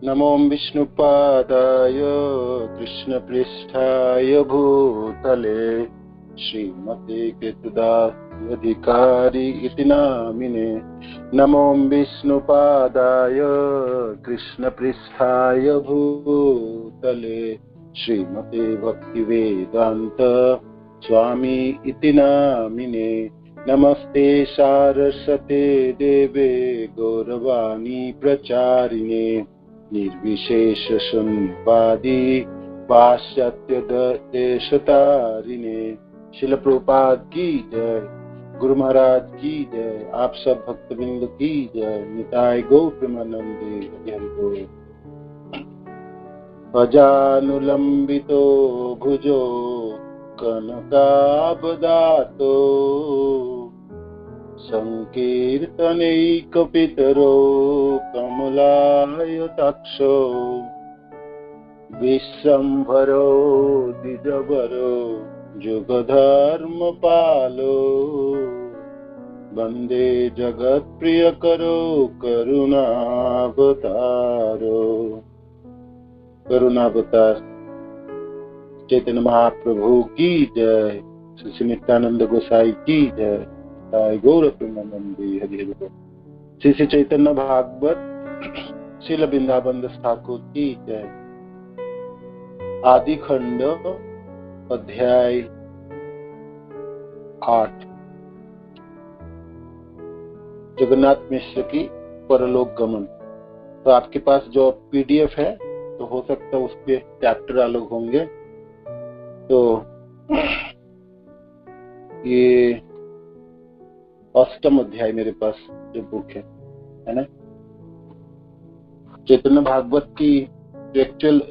नमो विष्णुपादाय कृष्णपृष्ठाय भूतले श्रीमते कृतदासधिकारी इति नामिने। नमो विष्णुपादाय कृष्णपृष्ठाय भूतले श्रीमते भक्तिवेदांत स्वामी इति नामिने। नमस्ते सारस्वते देवे गौरवाणी प्रचारिणे निर्विशेष शून्यवादी पाश्चात्य देशतारिणे। शिल प्रभुपाद की जय, गुरु महाराज की जय, आप सब भक्तबिंद की जय। निताय गौर प्रेमानंदे हरि बोल। अजानुलंबितो भुजो कनकाबदातो संकीर्तनैकपितरो कमलायताक्षो विश्वम्भरो द्विजवरो जुगधर्मपालो वन्दे जगत्प्रियकरो करुणावतारो। करुणावतार चैतन्य महाप्रभु की जय, श्री नित्यानंद गोसाई की जय, गौर प्रेमानंदे हरि हरि बोल। श्री चैतन्य भागवत श्रील वृंदावन दास ठाकुर की जय। आदि खंड अध्याय 8 जगन्नाथ मिश्र की परलोक गमन। तो आपके पास जो पीडीएफ है तो हो सकता है उसके चैप्टर अलग होंगे। तो ये 8वां अध्याय मेरे पास जो बुक है ना, चैतन्य भागवत की एक्चुअल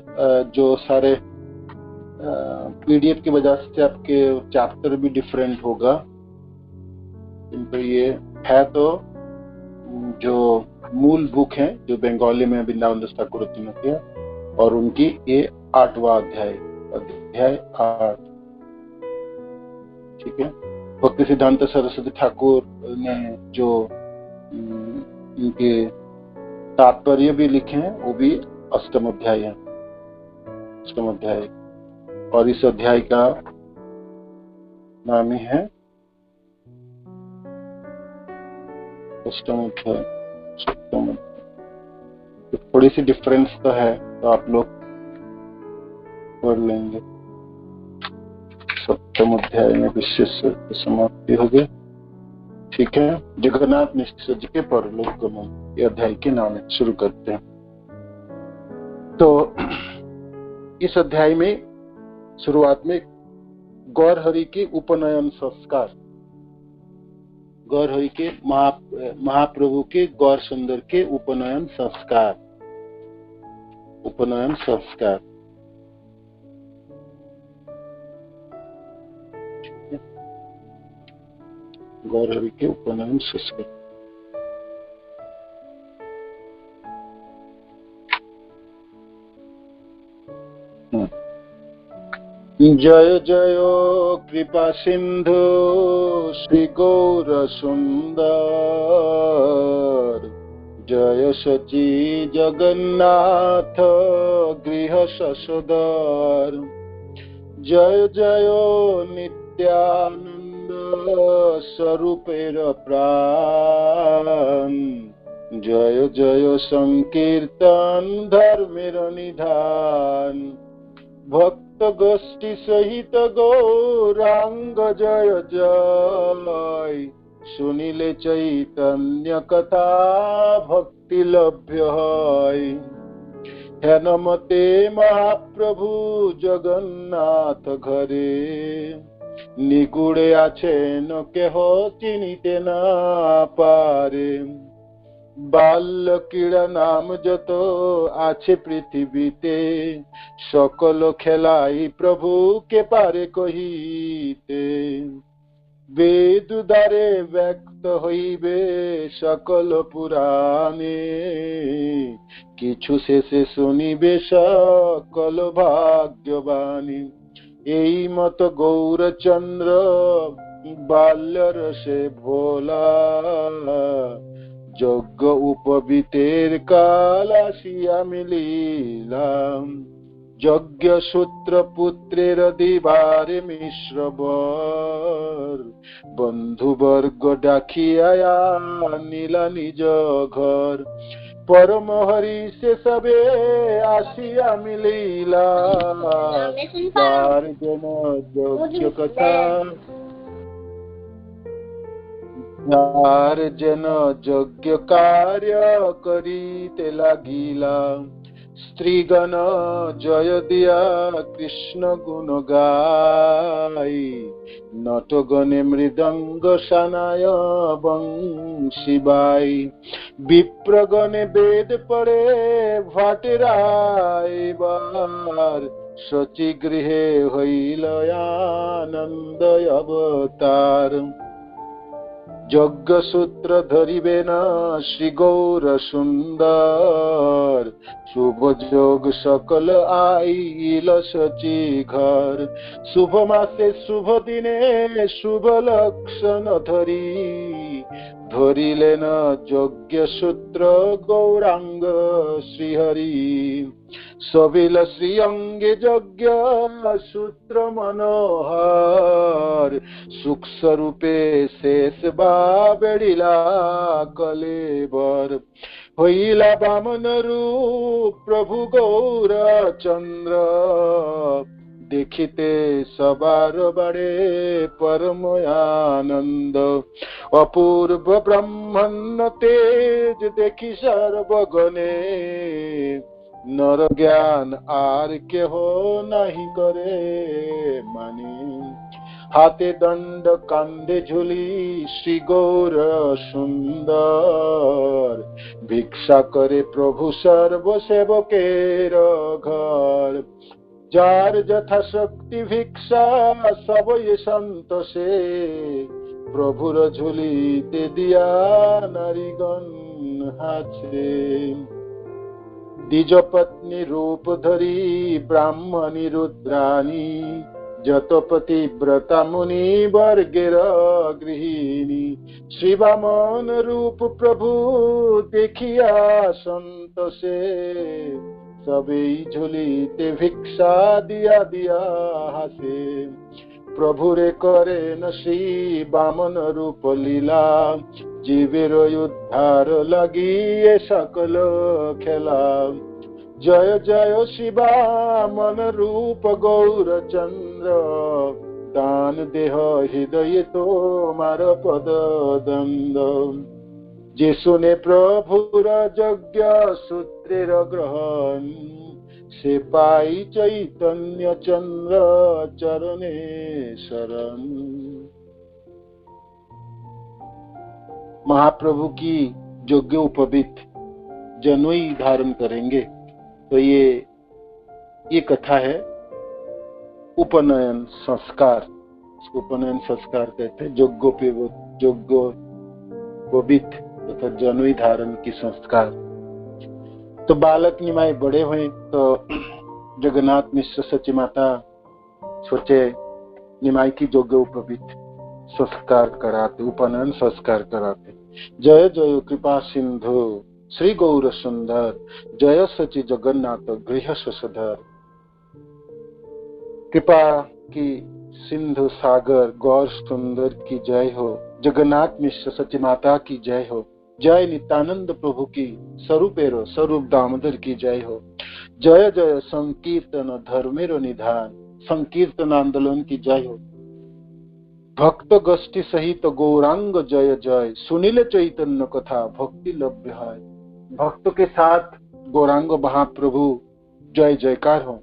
जो सारे पीडीएफ की वजह से आपके चैप्टर भी डिफरेंट होगा। किंतु ये है तो जो मूल बुक है जो बंगाली में वृंदावन दास ठाकुर जी ने किया, और उनकी ये 8वां अध्याय 8। ठीक है। भक्ति सिद्धांत सरस्वती ठाकुर ने जो इनके तात्पर्य भी लिखे हैं वो भी 8वां अध्याय है। 8वां अध्याय, और इस अध्याय का नाम ही है 8वां अध्याय। तो थोड़ी सी डिफरेंस तो है, तो आप लोग पढ़ लेंगे। 7वां अध्याय में विशेष समाप्ति हो गई। ठीक है। जगन्नाथ मिश्र जी के परलोक गमन, ये अध्याय के नाम है। शुरू करते हैं। तो इस अध्याय में शुरुआत में गौर हरि के उपनयन संस्कार, गौर हरि के महाप्रभु के गौर सुंदर के उपनयन संस्कार, उपनयन संस्कार। गौर हरि के उपनयन संस्कार। जय जय कृपा सिंधु श्री गौर सुंदर, जय सची जगन्नाथ गृह ससोदर, जय जय नित्यानंद स्वरूपेर प्राण, जय जय संकीर्तन धर्मेर निधान, भक्त गोष्ठी सहित गौरांग जय जय, सुनिले चैतन्य कथा भक्ति लभ्य है। ध्यानमते महाप्रभु जगन्नाथ घरे, निगुड़े आछेन केह चिनिते ना पारे, बाल क्रीड़ा नाम जत आछे पृथ्वीते, सकल खेलाई प्रभु के पारे कहिते, वेद द्वारे व्यक्त हইবে सकल पुराणे, किछु शेषे शुनिबे सकल भाग्यवाणी। এই মত গৌরচন্দ্র বাল্যর সে ভোলা, যজ্ঞ উপবীতের কাল আসিয়া মিলিলাম, যজ্ঞ সূত্র পুত্রের দিবারে মিশ্রবর, বন্ধুবর্গ ডাকিয়া আনিলা নিজ ঘর, পরম হরি সে সবে আসিয়া মিলিলা, তার যেন যজ্ঞ কথা, যার যেন যজ্ঞ কার্য করিতে লাগিলা, স্ত্রীগণ জয় দিয়া কৃষ্ণ গুণ গাই, নটগণে মৃদঙ্গ সানায় বংশীবাই, বিপ্রগণে বেদ পড়ে ভাটেরাইবার, শচী গৃহে হইল আনন্দ অবতার, যজ্ঞ সূত্র ধরিবে না শ্রী গৌর সুন্দর, শুভ যোগ সকল আইল শচী ঘর, শুভ মাসে শুভ দিনে শুভ লক্ষণ ধরি, ধরিলেন যজ্ঞ সূত্র গৌরাঙ্গ শ্রীহরি, সবিল শ্রী অঙ্গে যজ্ঞ সূত্র মনোহর, সুখস্বরূপে শেষ বা বেড়িলা কলেবর, হইলা বামন রূপ প্রভু গৌরচন্দ্র, দেখিতে সবার বাড়ে পরম আনন্দ, অপূর্ব ব্রহ্মাণ্ড তেজ দেখি সর্বগণে, নর জ্ঞান আর কেহ নাহি করে মানে, হাতে দণ্ড কান্ধে ঝুলি শ্রী গৌর সুন্দর, ভিক্ষা করে প্রভু সর্বসেবকের ঘর, যার যথাশক্তি ভিক্ষা সবই সন্তোষে, প্রভুর ঝুলিতে দিয়া নারীগণ হাছে, দ্বিজ পত্নী রূপ ধরি ব্রাহ্মণী রুদ্রাণী, যত পতিব্রতা মুনি বর্গের গৃহিণী, শ্রী বামন রূপ প্রভু দেখিয়া সন্তোষে, সবেই ঝুলিতে ভিক্ষা দিয়া দিয়া হাসে, প্রভুরে করেন শ্রী বামন রূপ লীলা, জীবের উদ্ধার লাগিয়ে সকল খেলা, জয় জয় শিবামন রূপ গৌরচন্দ্র, দান দেহ হৃদয়ে তোমার পদ দন্দ, যে শুনে প্রভুর যজ্ঞ সূত্রের গ্রহণ, সে পাই চৈতন্য চন্দ্র চরণে শरण। महाप्रभु की यज्ञ उपवीत जनोई धारण करेंगे, तो ये कथा है उपनयन संस्कार, उपनयन संस्कार कहते हैं, यज्ञोपवीत तथा जनोई धारण की संस्कार। तो बालक निमाय बड़े हुए तो जगन्नाथ मिश्र सची माता सोचे निमाय की यज्ञ उपवीत संस्कार कराते, उपनयन संस्कार कराते। जय जय कृपा सिंधु श्री गौर सुंदर, जय सची जगन्नाथ गृह सुधर। कृपा की सिंधु सागर गौर सुंदर की जय हो, जगन्नाथ मिश्र सची माता की जय हो, जय नित्यानंद प्रभु की स्वरूपेरो स्वरूप दामोदर की जय हो, जय जय संकीर्तन धर्मेरो निधान, संकीर्तन आंदोलन की जय हो, भक्त गोष्ठी सहित गौरांग जय जय, सुनिले चैतन्य कथा भक्ति लभ्य है। भक्त के साथ गौरांग महाप्रभु जय जयकार हो,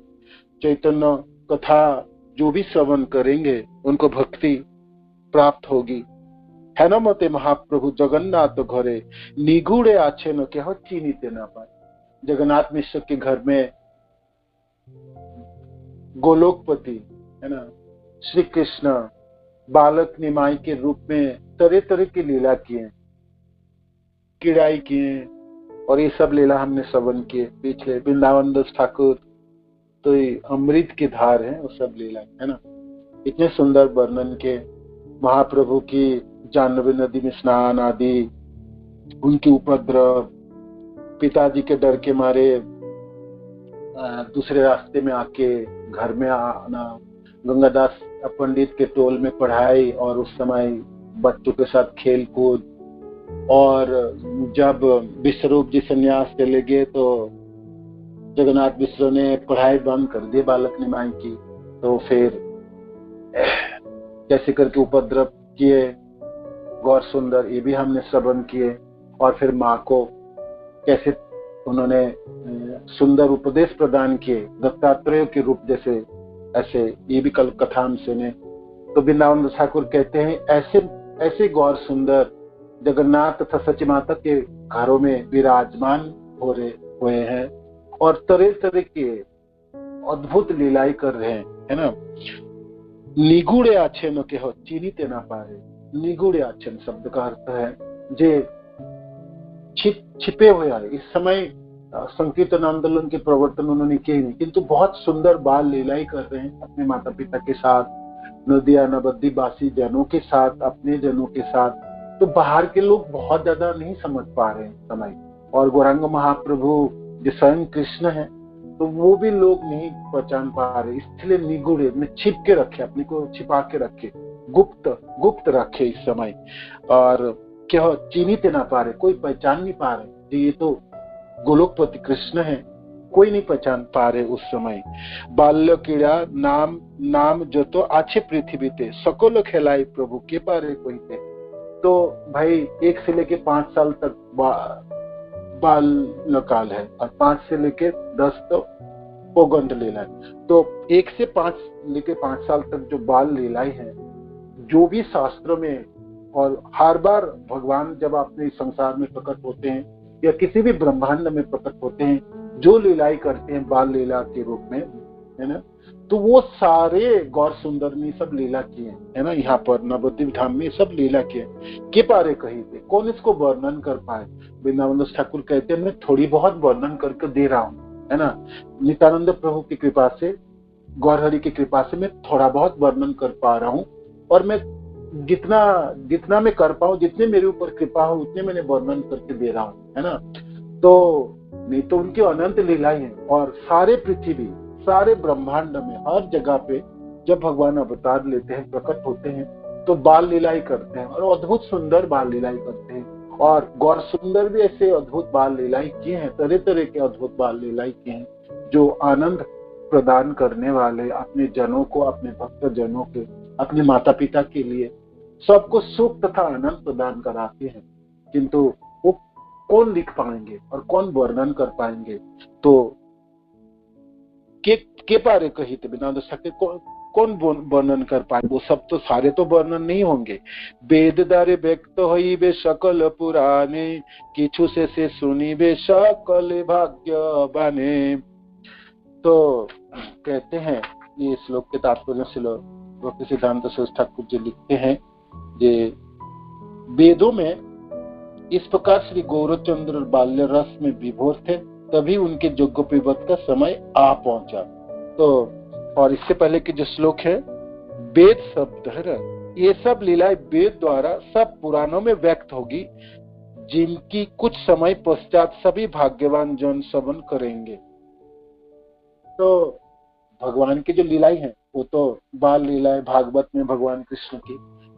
चैतन्य कथा जो भी श्रवण करेंगे उनको भक्ति प्राप्त होगी। है न मते महाप्रभु जगन्नाथ घरे निगूढ़े आछे न केह चिनिते ना पाए। जगन्नाथ मिश्र के घर में गोलोकपति है ना श्री कृष्ण बालक निमाई के रूप में तरह तरह की लीला किए, किड़ाई किए, और ये सब लीला हमने श्रवण किए। पिछले वृंदावन दास ठाकुर तो अमृत की धार है, वो सब लीला है ना। इतने सुंदर वर्णन के महाप्रभु की जाह्नवी नदी में स्नान आदि, उनकी उपद्रव, पिताजी के डर के मारे दूसरे रास्ते में आके घर में आना, गंगादास पंडित के टोल में पढ़ाई और उस समय बच्चों के साथ खेल कूद, और जब विश्वरूप जी संन्यास चले गए तो जगन्नाथ मिश्र ने पढ़ाई बंद कर दी बालक निमाई की। तो फिर कैसे करके उपद्रव किए गौर सुंदर, ये भी हमने श्रवण किए। और फिर माँ को कैसे उन्होंने सुंदर उपदेश प्रदान किए दत्तात्रेय के रूप जैसे, ऐसे ये भी कल कथा हम सुने। तो वृंदावन ठाकुर कहते हैं ऐसे ऐसे गौर सुंदर जगन्नाथ तथा सची माता के घरों में विराजमान हो रहे हुए हैं और तरह तरह के अद्भुत लीलाएं कर रहे हैं, है ना। निगूढ़े आच्छेनों के हो चिन्हित ना पाए। निगूढ़े आच्छेन शब्द का अर्थ है जे छिपे हुए हैं। इस समय संकीर्तन आंदोलन के प्रवर्तन उन्होंने किए नहीं, किंतु बहुत सुंदर बाल लीलाएं कर रहे हैं अपने माता पिता के साथ, नदिया नबद्दी बासी जनों के साथ, अपने जनों के साथ। तो बाहर के लोग बहुत ज्यादा नहीं समझ पा रहे हैं समय। और गौरांग महाप्रभु जो स्वयं कृष्ण है तो वो भी लोग नहीं पहचान पा रहे, इसलिए निगूढ़ में छिप के रखे, अपने को छिपा के रखे, गुप्त रखे इस समय। और क्या चिन्हित ना पा रहे, कोई पहचान नहीं पा रहे ये तो गोलोकपति कृष्ण है, कोई नहीं पहचान पा रहे उस समय। बाल्य क्रीड़ा नाम जो तो आछे पृथ्वी थे सकल खेलाई प्रभु के पारे कोई थे। तो भाई 1 से लेके 5 साल तक बाल काल है और 5 से लेके 10 तो पौगंड लीला है। तो 1 से 5 लेके 5 साल तक जो बाल लीलाएं हैं, जो भी शास्त्रों में, और हर बार भगवान जब अपने संसार में प्रकट होते हैं या किसी भी ब्रह्मांड में प्रकट होते हैं, जो लीलाएं करते हैं बाल लीला के रूप में, है ना, तो वो सारे गौर सुंदर ने सब लीला किए, है ना। यहाँ पर नवद्वीप धाम में सब लीला किए के पारे कहीं थे, कौन इसको वर्णन कर पाए। वृंदावन ठाकुर कहते हैं मैं थोड़ी बहुत वर्णन करके दे रहा हूँ, है ना। नित्यानंद प्रभु की कृपा से, गौरहरि की कृपा से मैं थोड़ा बहुत वर्णन कर पा रहा हूँ, और मैं जितना मैं कर पाऊँ, जितने मेरे ऊपर कृपा हो उतने मैंने वर्णन करके दे रहा हूँ, है ना। तो नहीं तो उनकी अनंत लीलाएं हैं, और सारे पृथ्वी, सारे ब्रह्मांड में हर जगह पे जब भगवान अवतार लेते हैं, प्रकट होते हैं, तो बाल लीलाएं करते हैं और अद्भुत सुंदर बाल लीलाएं करते हैं। और गौर सुंदर भी ऐसे अद्भुत बाल लीलाएं किए हैं, तरह तरह के अद्भुत बाल लीलाएं किए हैं, जो आनंद प्रदान करने वाले, अपने जनों को, अपने भक्त जनों के, अपने माता पिता के लिए सबको सुख तथा आनंद प्रदान कराते हैं। किंतु वो कौन लिख पाएंगे और कौन वर्णन कर पाएंगे। तो के पारे कही थे बिना सके कौन वर्णन कर पाए, वो सब तो सारे तो वर्णन नहीं होंगे। वेद द्वारे व्यक्त होइबे सकल पुराणे, किछु से सुनिबे सकल भाग्यवाने। तो कहते हैं ये श्लोक के तात्पर्य से भक्ति सिद्धांत सरस्वती ठाकुर जी लिखते हैं जे वेदों में इस प्रकार श्री गौरचंद्र बाल्य रस में विभोर थे, तभी उनके यज्ञोपवीत का समय आ पहुंचा। तो और इससे पहले के जो श्लोक है, वेद शब्द है, ये सब लीलाएं वेद द्वारा सब पुराणों में व्यक्त होगी, जिनकी कुछ समय पश्चात सभी भाग्यवान जन श्रवण करेंगे। तो भगवान की जो लीलाएं हैं वो तो बाल लीलाएं भागवत में भगवान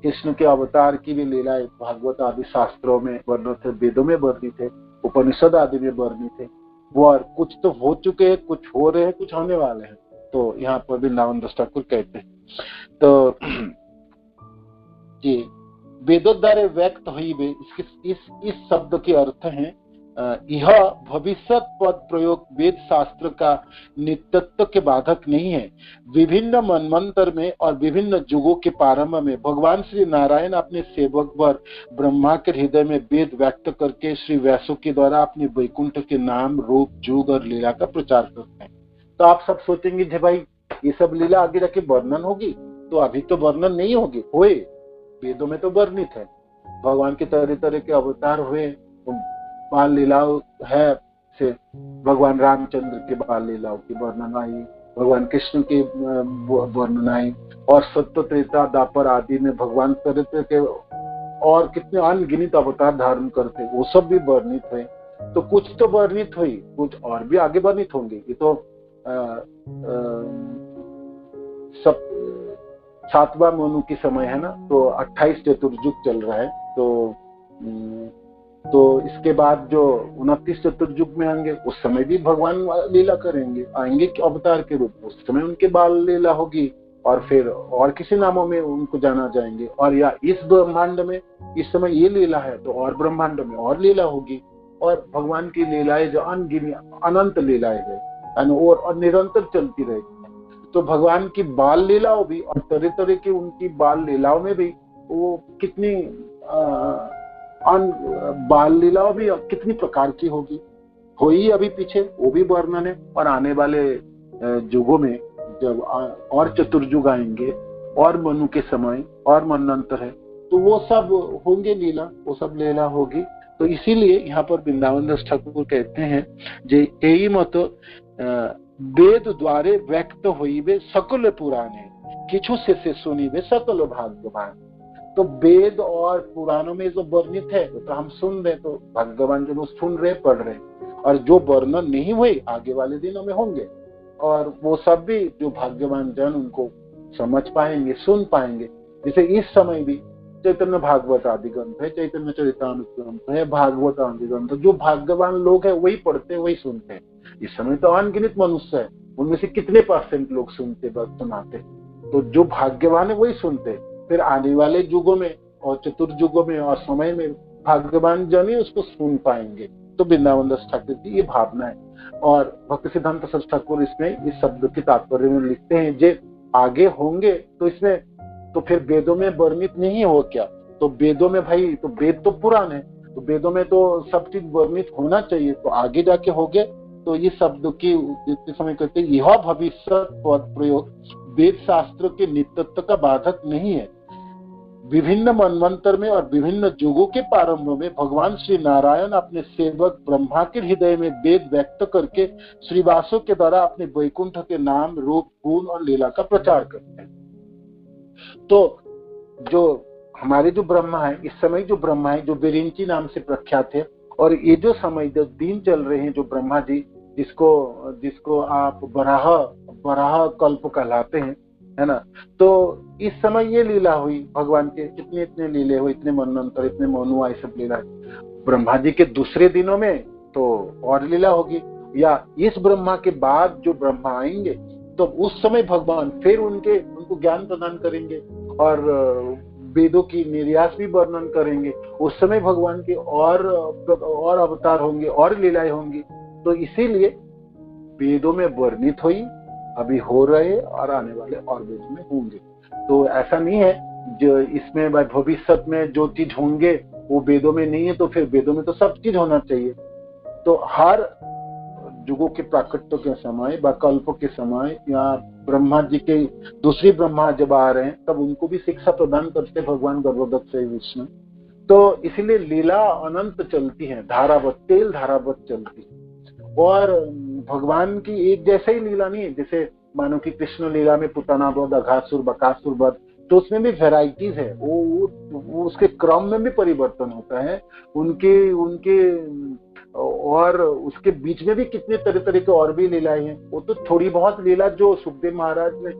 कृष्ण के अवतार की भी लीलाएं भागवत आदि शास्त्रों में वर्णित थे, वेदों में वर्णित थे, उपनिषद आदि में वर्णित थे। वो और कुछ तो हो चुके हैं, कुछ हो रहे हैं, कुछ होने वाले हैं। तो यहाँ पर वृंदावन दास ठाकुर कहते हैं तो जी वेदोद्वारे व्यक्त हुई वे, इस शब्द के अर्थ है यह भविष्य पद प्रयोग वेद शास्त्र का नित्यत्व के बाधक नहीं है। विभिन्न मनमंत्र में और विभिन्न युगों के प्रारंभ में भगवान श्री नारायण अपने सेवक वर ब्रह्मा के हृदय में वेद व्यक्त करके श्री व्यासों के द्वारा अपने वैकुंठ के नाम, रूप, जुग और लीला का प्रचार करते हैं। तो आप सब सोचेंगे जे भाई ये सब लीला आगे जाके वर्णन होगी, तो अभी तो वर्णन नहीं होगी, हुए वेदों में तो वर्णित है। भगवान के तरह तरह के अवतार हुए, बाल लीलाओं है से भगवान रामचंद्र के बाल लीलाओं की वर्णन आई, भगवान कृष्ण की वर्णन आई, और सत्य त्रेता द्वापर आदि में भगवान तरह तरह के और कितने अनगिनत अवतार धारण करते, वो सब भी वर्णित हुए। तो कुछ तो वर्णित हुई, कुछ और भी आगे वर्णित होंगे। ये तो सब 7वां मनु की समय है ना, तो 28 चतुर्युग चल रहा है। तो इसके बाद जो 29 चतुर्युग में आएंगे, उस समय भी भगवान लीला करेंगे, आएंगे अवतार के रूप में, उस समय उनके बाल लीला होगी, और फिर और किसी नामों में उनको जाना जाएंगे। और या इस ब्रह्मांड में इस समय ये लीला है, तो और ब्रह्मांड में और लीला होगी। और भगवान की लीलाएं जो अनगिनी अनंत लीलाएं है, और निरंतर चलती रहेगी। तो भगवान की बाल लीलाओं भी, और तरह तरह की उनकी बाल लीलाओं में भी वो कितनी बाल लीलाओं भी कितनी प्रकार की होगी, हुई अभी पीछे, वो भी वर्णन है। और आने वाले युगों में जब और चतुर्युग आएंगे, और मनु के समय और मनंतर है, तो वो सब होंगे लीला, वो सब लीला होगी। तो इसीलिए यहाँ पर वृंदावन दास ठाकुर कहते हैं जे यही मत वेद द्वारे व्यक्त होइबे सकल पुराणे, किछु से सुनिबे सकल भाग्यवान। तो वेद और पुराणों में जो वर्णित है तो हम सुन रहे, तो भाग्यवान जो सुन रहे पढ़ रहे, और जो वर्णन नहीं हुए आगे वाले दिनों में होंगे, और वो सब भी जो भाग्यवान जन उनको समझ पाएंगे, सुन पाएंगे। जैसे इस समय भी चैतन्य भागवत आदि ग्रंथ है, चैतन्य चरितामृत ग्रंथ है, भागवत आदि ग्रंथ, जो भाग्यवान लोग हैं वही पढ़ते वही सुनते हैं। इस समय तो अनगिनत मनुष्य है, उनमें से कितने % लोग सुनते सुनाते, तो जो भाग्यवान है वही सुनते। फिर आने वाले युगों में और चतुर्युगों में और समय में भाग्यवान जन ही उसको सुन पाएंगे। तो वृंदावन दास ठाकुर की ये भावना है। और भक्ति सिद्धांत सरस्वती ठाकुर इसमें इस शब्द के तात्पर्य में लिखते हैं, जे आगे होंगे तो इसमें तो फिर वेदों में वर्णित नहीं हो क्या? तो वेदों में भाई, तो वेद तो पुराण है, तो वेदों में तो सब चीज वर्णित होना चाहिए, तो आगे जाके हो गए। तो ये शब्द की जितने समय कहते हैं, यह भविष्य पद प्रयोग वेद शास्त्र के नित्यत्व का बाधक नहीं है। विभिन्न मनवंतर में और विभिन्न युगों के प्रारंभ में भगवान श्री नारायण अपने सेवक ब्रह्मा के हृदय में वेद व्यक्त करके श्रीवासों के द्वारा अपने वैकुंठ के नाम, रूप, गुण और लीला का प्रचार करते हैं। तो जो हमारे जो ब्रह्मा है, इस समय जो ब्रह्मा है, जो बिरिंची नाम से प्रख्यात है, और ये जो समय जो दिन चल रहे हैं, जो ब्रह्मा जी जिसको आप बराह कल्प कहलाते हैं, है ना। तो इस समय ये लीला हुई भगवान के, इतने लीले हुए, इतने मनंतर, इतने मनु आए, सब लीला। ब्रह्मा जी के दूसरे दिनों में तो और लीला होगी, या इस ब्रह्मा के बाद जो ब्रह्मा आएंगे, तो उस समय भगवान फिर उनको ज्ञान प्रदान करेंगे, और वेदों की निर्यास भी वर्णन करेंगे। उस समय भगवान के और अवतार होंगे, और लीलाएं होंगी। तो इसीलिए वेदों में वर्णित हुई, अभी हो रहे और आने वाले और वेद में होंगे। तो ऐसा नहीं है जो इसमें भविष्य में जो चीज होंगे वो वेदों में नहीं है, तो फिर वेदों में तो सब चीज होना चाहिए। तो हर युगों के प्राकट्य के समय व कल्प के समय, या ब्रह्मा जी के दूसरी ब्रह्मा जब आ रहे हैं, तब उनको भी शिक्षा प्रदान करते भगवान गर्भोदक से विष्णु। तो इसीलिए लीला अनंत चलती है, धारावत, तेल धारावत चलती है। और भगवान की एक जैसा ही लीला नहीं है। जैसे मानो कि कृष्ण लीला में पुतना वध, अघासुर, बकासुर वध, तो उसमें भी वेराइटीज है, वो उसके क्रम में भी परिवर्तन होता है, उनके और उसके बीच में भी कितने तरह के और भी लीलाएं हैं। वो तो थोड़ी बहुत लीला जो सुखदेव महाराज ने,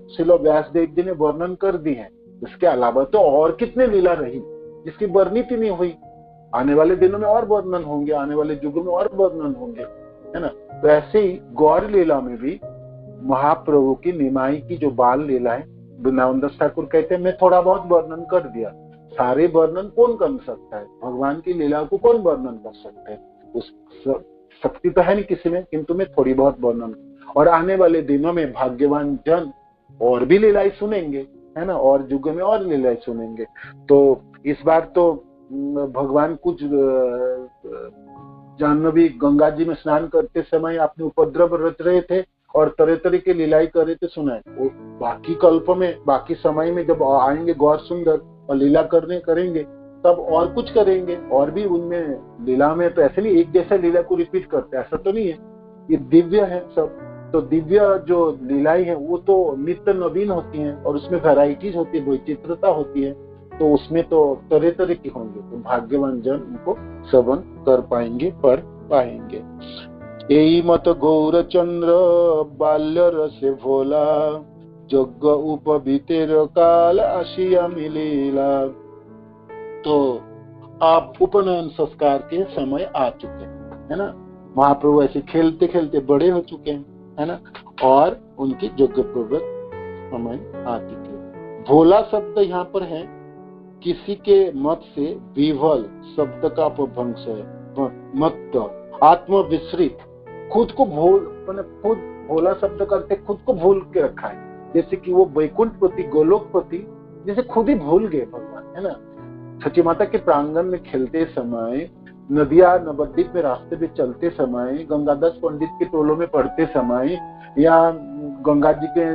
श्रील व्यासदेव जी ने वर्णन कर दी है, उसके अलावा तो और कितने लीला रही जिसकी वर्णित ही नहीं हुई। आने वाले दिनों में और वर्णन होंगे, आने वाले युगों में और वर्णन होंगे, है ना। तो ऐसे ही गौर लीला में भी महाप्रभु की निमाई की जो बाल लीला है, वृंदावन दास ठाकुर कहते हैं मैं थोड़ा बहुत वर्णन कर दिया, सारे वर्णन कौन कर सकता है? भगवान की लीला को कौन वर्णन कर सकता है? उस शक्ति तो है नहीं किसी में, किंतु मैं थोड़ी बहुत वर्णन। और आने वाले दिनों में भाग्यवान जन और भी लीलाएं सुनेंगे, है ना, और युग में और लीलाएं सुनेंगे। तो इस बार तो भगवान कुछ जाह्नवी गंगा जी में स्नान करते समय अपने उपद्रव रच रहे थे और तरह तरह के लीलाई कर रहे थे, सुनाए। वो बाकी कल्प में, बाकी समय में जब आएंगे गौर सुंदर और लीला करेंगे, तब और कुछ करेंगे, और भी उनमें लीला में तो ऐसे नहीं एक जैसा लीला को रिपीट करते, ऐसा तो नहीं है। ये दिव्य है सब। तो दिव्य जो लीलाएं हैं वो तो नित्य नवीन होती हैं, और उसमें वैरायटीज होती है, वैचित्रता होती है। तो उसमें तो तरह तरह के होंगे, तो भाग्यवान जन उनको श्रवण कर पाएंगे, पढ़ पाएंगे। यही मत गौरचंद्र बाल्य रसे भोला, यज्ञ उपवीतेर काल आशिया मिलीला। तो आप उपनयन संस्कार के समय आ चुके हैं, है ना। महाप्रभु ऐसे खेलते खेलते बड़े हो चुके हैं, है ना, और उनकी यज्ञ पूर्वक समय आ चुके हैं। भोला शब्द यहाँ पर है किसी के मत से विभल शब्द का अपभ्रंश है। मत आत्मविस्मृत, खुद को भूल, मैंने खुद भोला शब्द करते खुद को भूल के रखा है, जैसे कि वो वैकुंठपति गोलोकपति जैसे खुद ही भूल गए भगवान, है ना। सची माता के प्रांगण में खेलते समय, नदिया नवद्वीप में रास्ते में चलते समय, गंगादास पंडित के टोलों में पढ़ते समय, या गंगा जी के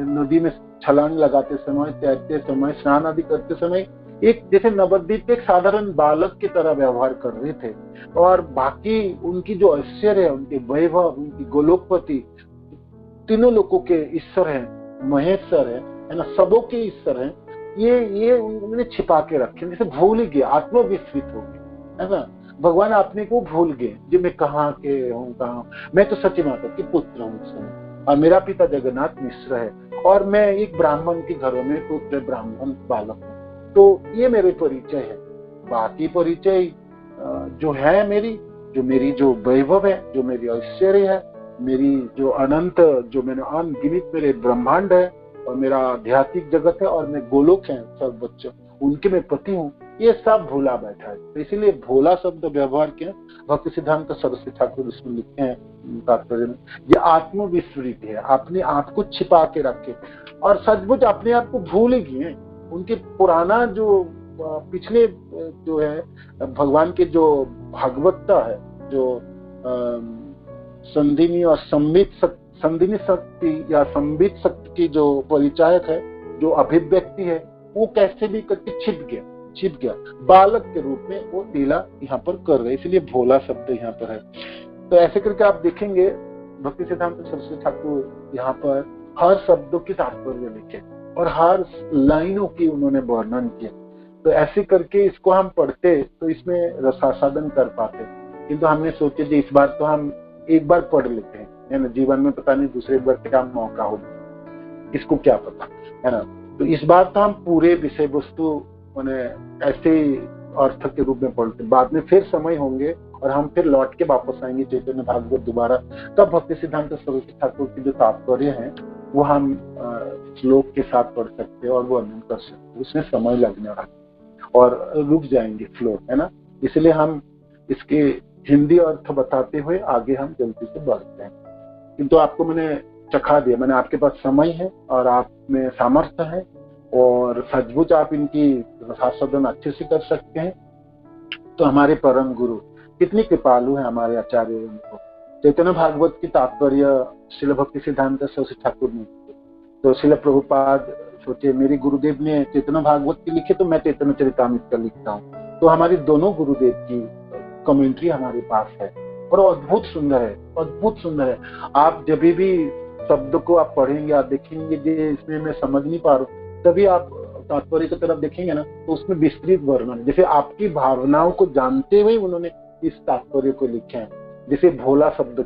नदी में छलांग लगाते समय, तैरते समय, स्नान आदि करते समय एक जैसे नवद्वीप एक साधारण बालक की तरह व्यवहार कर रहे थे। और बाकी उनकी जो ऐश्वर्य है, उनके वैभव, उनकी गोलोकपति, तीनों लोगों के ईश्वर है, महेश्वर है ना, सबों के ईश्वर है, ये उन्होंने छिपा के रखे, जैसे भूल ही गए, आत्मविस्मृत हो गए, है ना। भगवान अपने को भूल गए, जो मैं कहाँ के हूँ, कहाँ, मैं तो सची माता के पुत्र हूँ और मेरा पिता जगन्नाथ मिश्र है और मैं एक ब्राह्मण के घरों में पुत्र ब्राह्मण बालक हूँ। तो ये मेरे परिचय है। बाकी परिचय जो है मेरी जो वैभव है, जो मेरी ऐश्वर्य है, मेरी जो अनंत, जो मैंने अनगिनित मेरे ब्रह्मांड है और मेरा आध्यात्मिक जगत है और मैं गोलोक है सर्वोच्च, उनके मैं पति हूँ, ये सब भूला बैठा है। तो इसीलिए भोला शब्द व्यवहार के भक्ति सिद्धांत सरस्वती ठाकुर इसमें लिखते हैं तात्पर्य में, ये आत्मविस्मृत है, अपने आप को छिपा के रखे और सचमुच अपने आप को भूल ही गए। उनके पुराना जो पिछले जो है भगवान के जो भागवतता है, जो संधिनी और संधिनी शक्ति या संबित शक्ति की जो परिचायक है, जो अभिव्यक्ति है, वो कैसे भी करके छिप गया, बालक के रूप में वो लीला यहाँ पर कर रहे, इसलिए भोला शब्द यहाँ पर है। तो ऐसे करके आप देखेंगे भक्ति सिद्धांत सरस्वती ठाकुर यहाँ पर हर शब्दों की तात्पर्य लिखे और हर लाइनों की उन्होंने वर्णन किया। तो ऐसे करके इसको हम पढ़ते तो इसमें रसास्वादन कर पाते, किंतु हमने सोचे कि इस बार तो हम एक बार पढ़ लेते हैं, है ना, जीवन में पता नहीं दूसरे बार क्या मौका होगा, इसको क्या पता, है ना। तो इस बार तो हम पूरे विषय वस्तु मैंने ऐसे अर्थ के रूप में पढ़ते, बाद में फिर समय होंगे और हम फिर लौट के वापस आएंगे चैतन्य भागवत दोबारा, तब भक्ति सिद्धांत सरस्वती ठाकुर की जो तात्पर्य है वो हम श्लोक के साथ पढ़ सकते हैं और वर्णन कर सकते हैं, उसमें समय लगने वाला और रुक जाएंगे फ्लो, है ना। इसलिए हम इसके हिंदी अर्थ बताते हुए आगे हम जल्दी से बढ़ते हैं। किंतु आपको मैंने चखा दिया, मैंने आपके पास समय है और आप में सामर्थ्य है और सचमुच आप इनकी रसास्वादन अच्छे से कर सकते हैं। तो हमारे परम गुरु कितनी कृपालु है, हमारे आचार्य उनको चैतन्य भागवत की तात्पर्य श्रील भक्ति सिद्धांत सरस्वती ठाकुर ने, तो श्रील प्रभुपाद सोचे मेरे गुरुदेव ने चैतन्य भागवत की लिखे तो मैं चैतन्य चरितामृत का लिखता हूँ। तो हमारी दोनों गुरुदेव की कमेंट्री हमारे पास है और अद्भुत सुंदर है, अद्भुत सुंदर है। आप जब भी शब्द को आप पढ़ेंगे, आप देखेंगे कि इसमें मैं समझ नहीं पा रहा हूँ, तभी आप तात्पर्य की तरफ देखेंगे ना, तो उसमें विस्तृत वर्णन, जैसे आपकी भावनाओं को जानते हुए उन्होंने इस तात्पर्य को लिखे हैं। जैसे भोला शब्द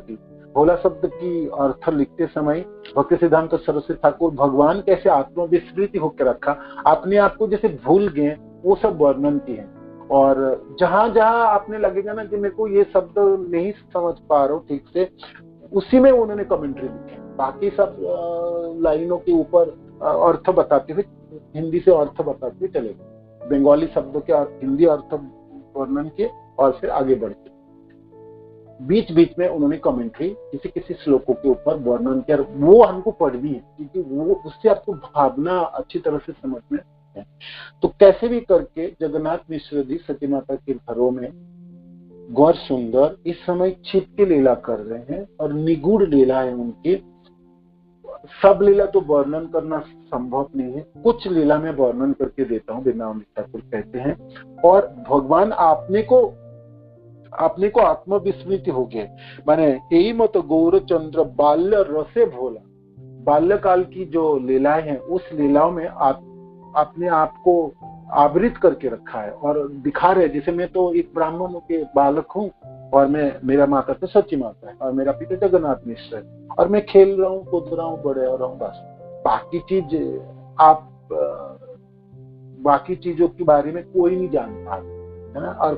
की अर्थ लिखते समय भक्ति सिद्धांत सरस्वती ठाकुर भगवान कैसे आत्मविस्मृति होकर रखा, अपने आप को जैसे भूल गए, वो सब वर्णन की है। और जहां जहां आपने लगेगा ना कि मेरे को ये शब्द नहीं समझ पा रहा हूँ ठीक से, उसी में उन्होंने कमेंट्री लिखे। बाकी सब लाइनों के ऊपर अर्थ बताते हुए, हिंदी से अर्थ बताते हुए चले गए, बंगाली शब्दों के हिंदी अर्थ वर्णन किए और फिर आगे बढ़ते। बीच बीच में उन्होंने कमेंट्री किसी किसी श्लोकों के ऊपर वर्णन किया, वो हमको पढ़नी है क्योंकि वो उससे आपको भावना अच्छी तरह से समझ में है। तो कैसे भी करके जगन्नाथ मिश्र जी सती माता के घरों में गौर सुंदर इस समय छिप के लीला कर रहे हैं और निगूढ़ लीला है उनकी। सब लीला तो वर्णन करना संभव नहीं है, कुछ लीला में वर्णन करके देता हूँ, वृंदावन ठाकुर कहते हैं। और भगवान आपने को आत्मविस्मृति हो गए, माने यही मत गौरचंद्र बाल्य रसे भोला, बाल्यकाल की जो लीलाएं हैं उस लीलाओं में अपने आप को आवृत करके रखा है और दिखा रहे, जैसे मैं तो एक ब्राह्मण के बालक हूँ और मेरा माता तो सची माता है और मेरा पिता जगन्नाथ मिश्र है और मैं खेल रहा हूँ, कूद रहा हूँ, बड़े हो रहा हूँ, बस बाकी चीज आप बाकी चीजों के बारे में कोई नहीं जानता है ना, और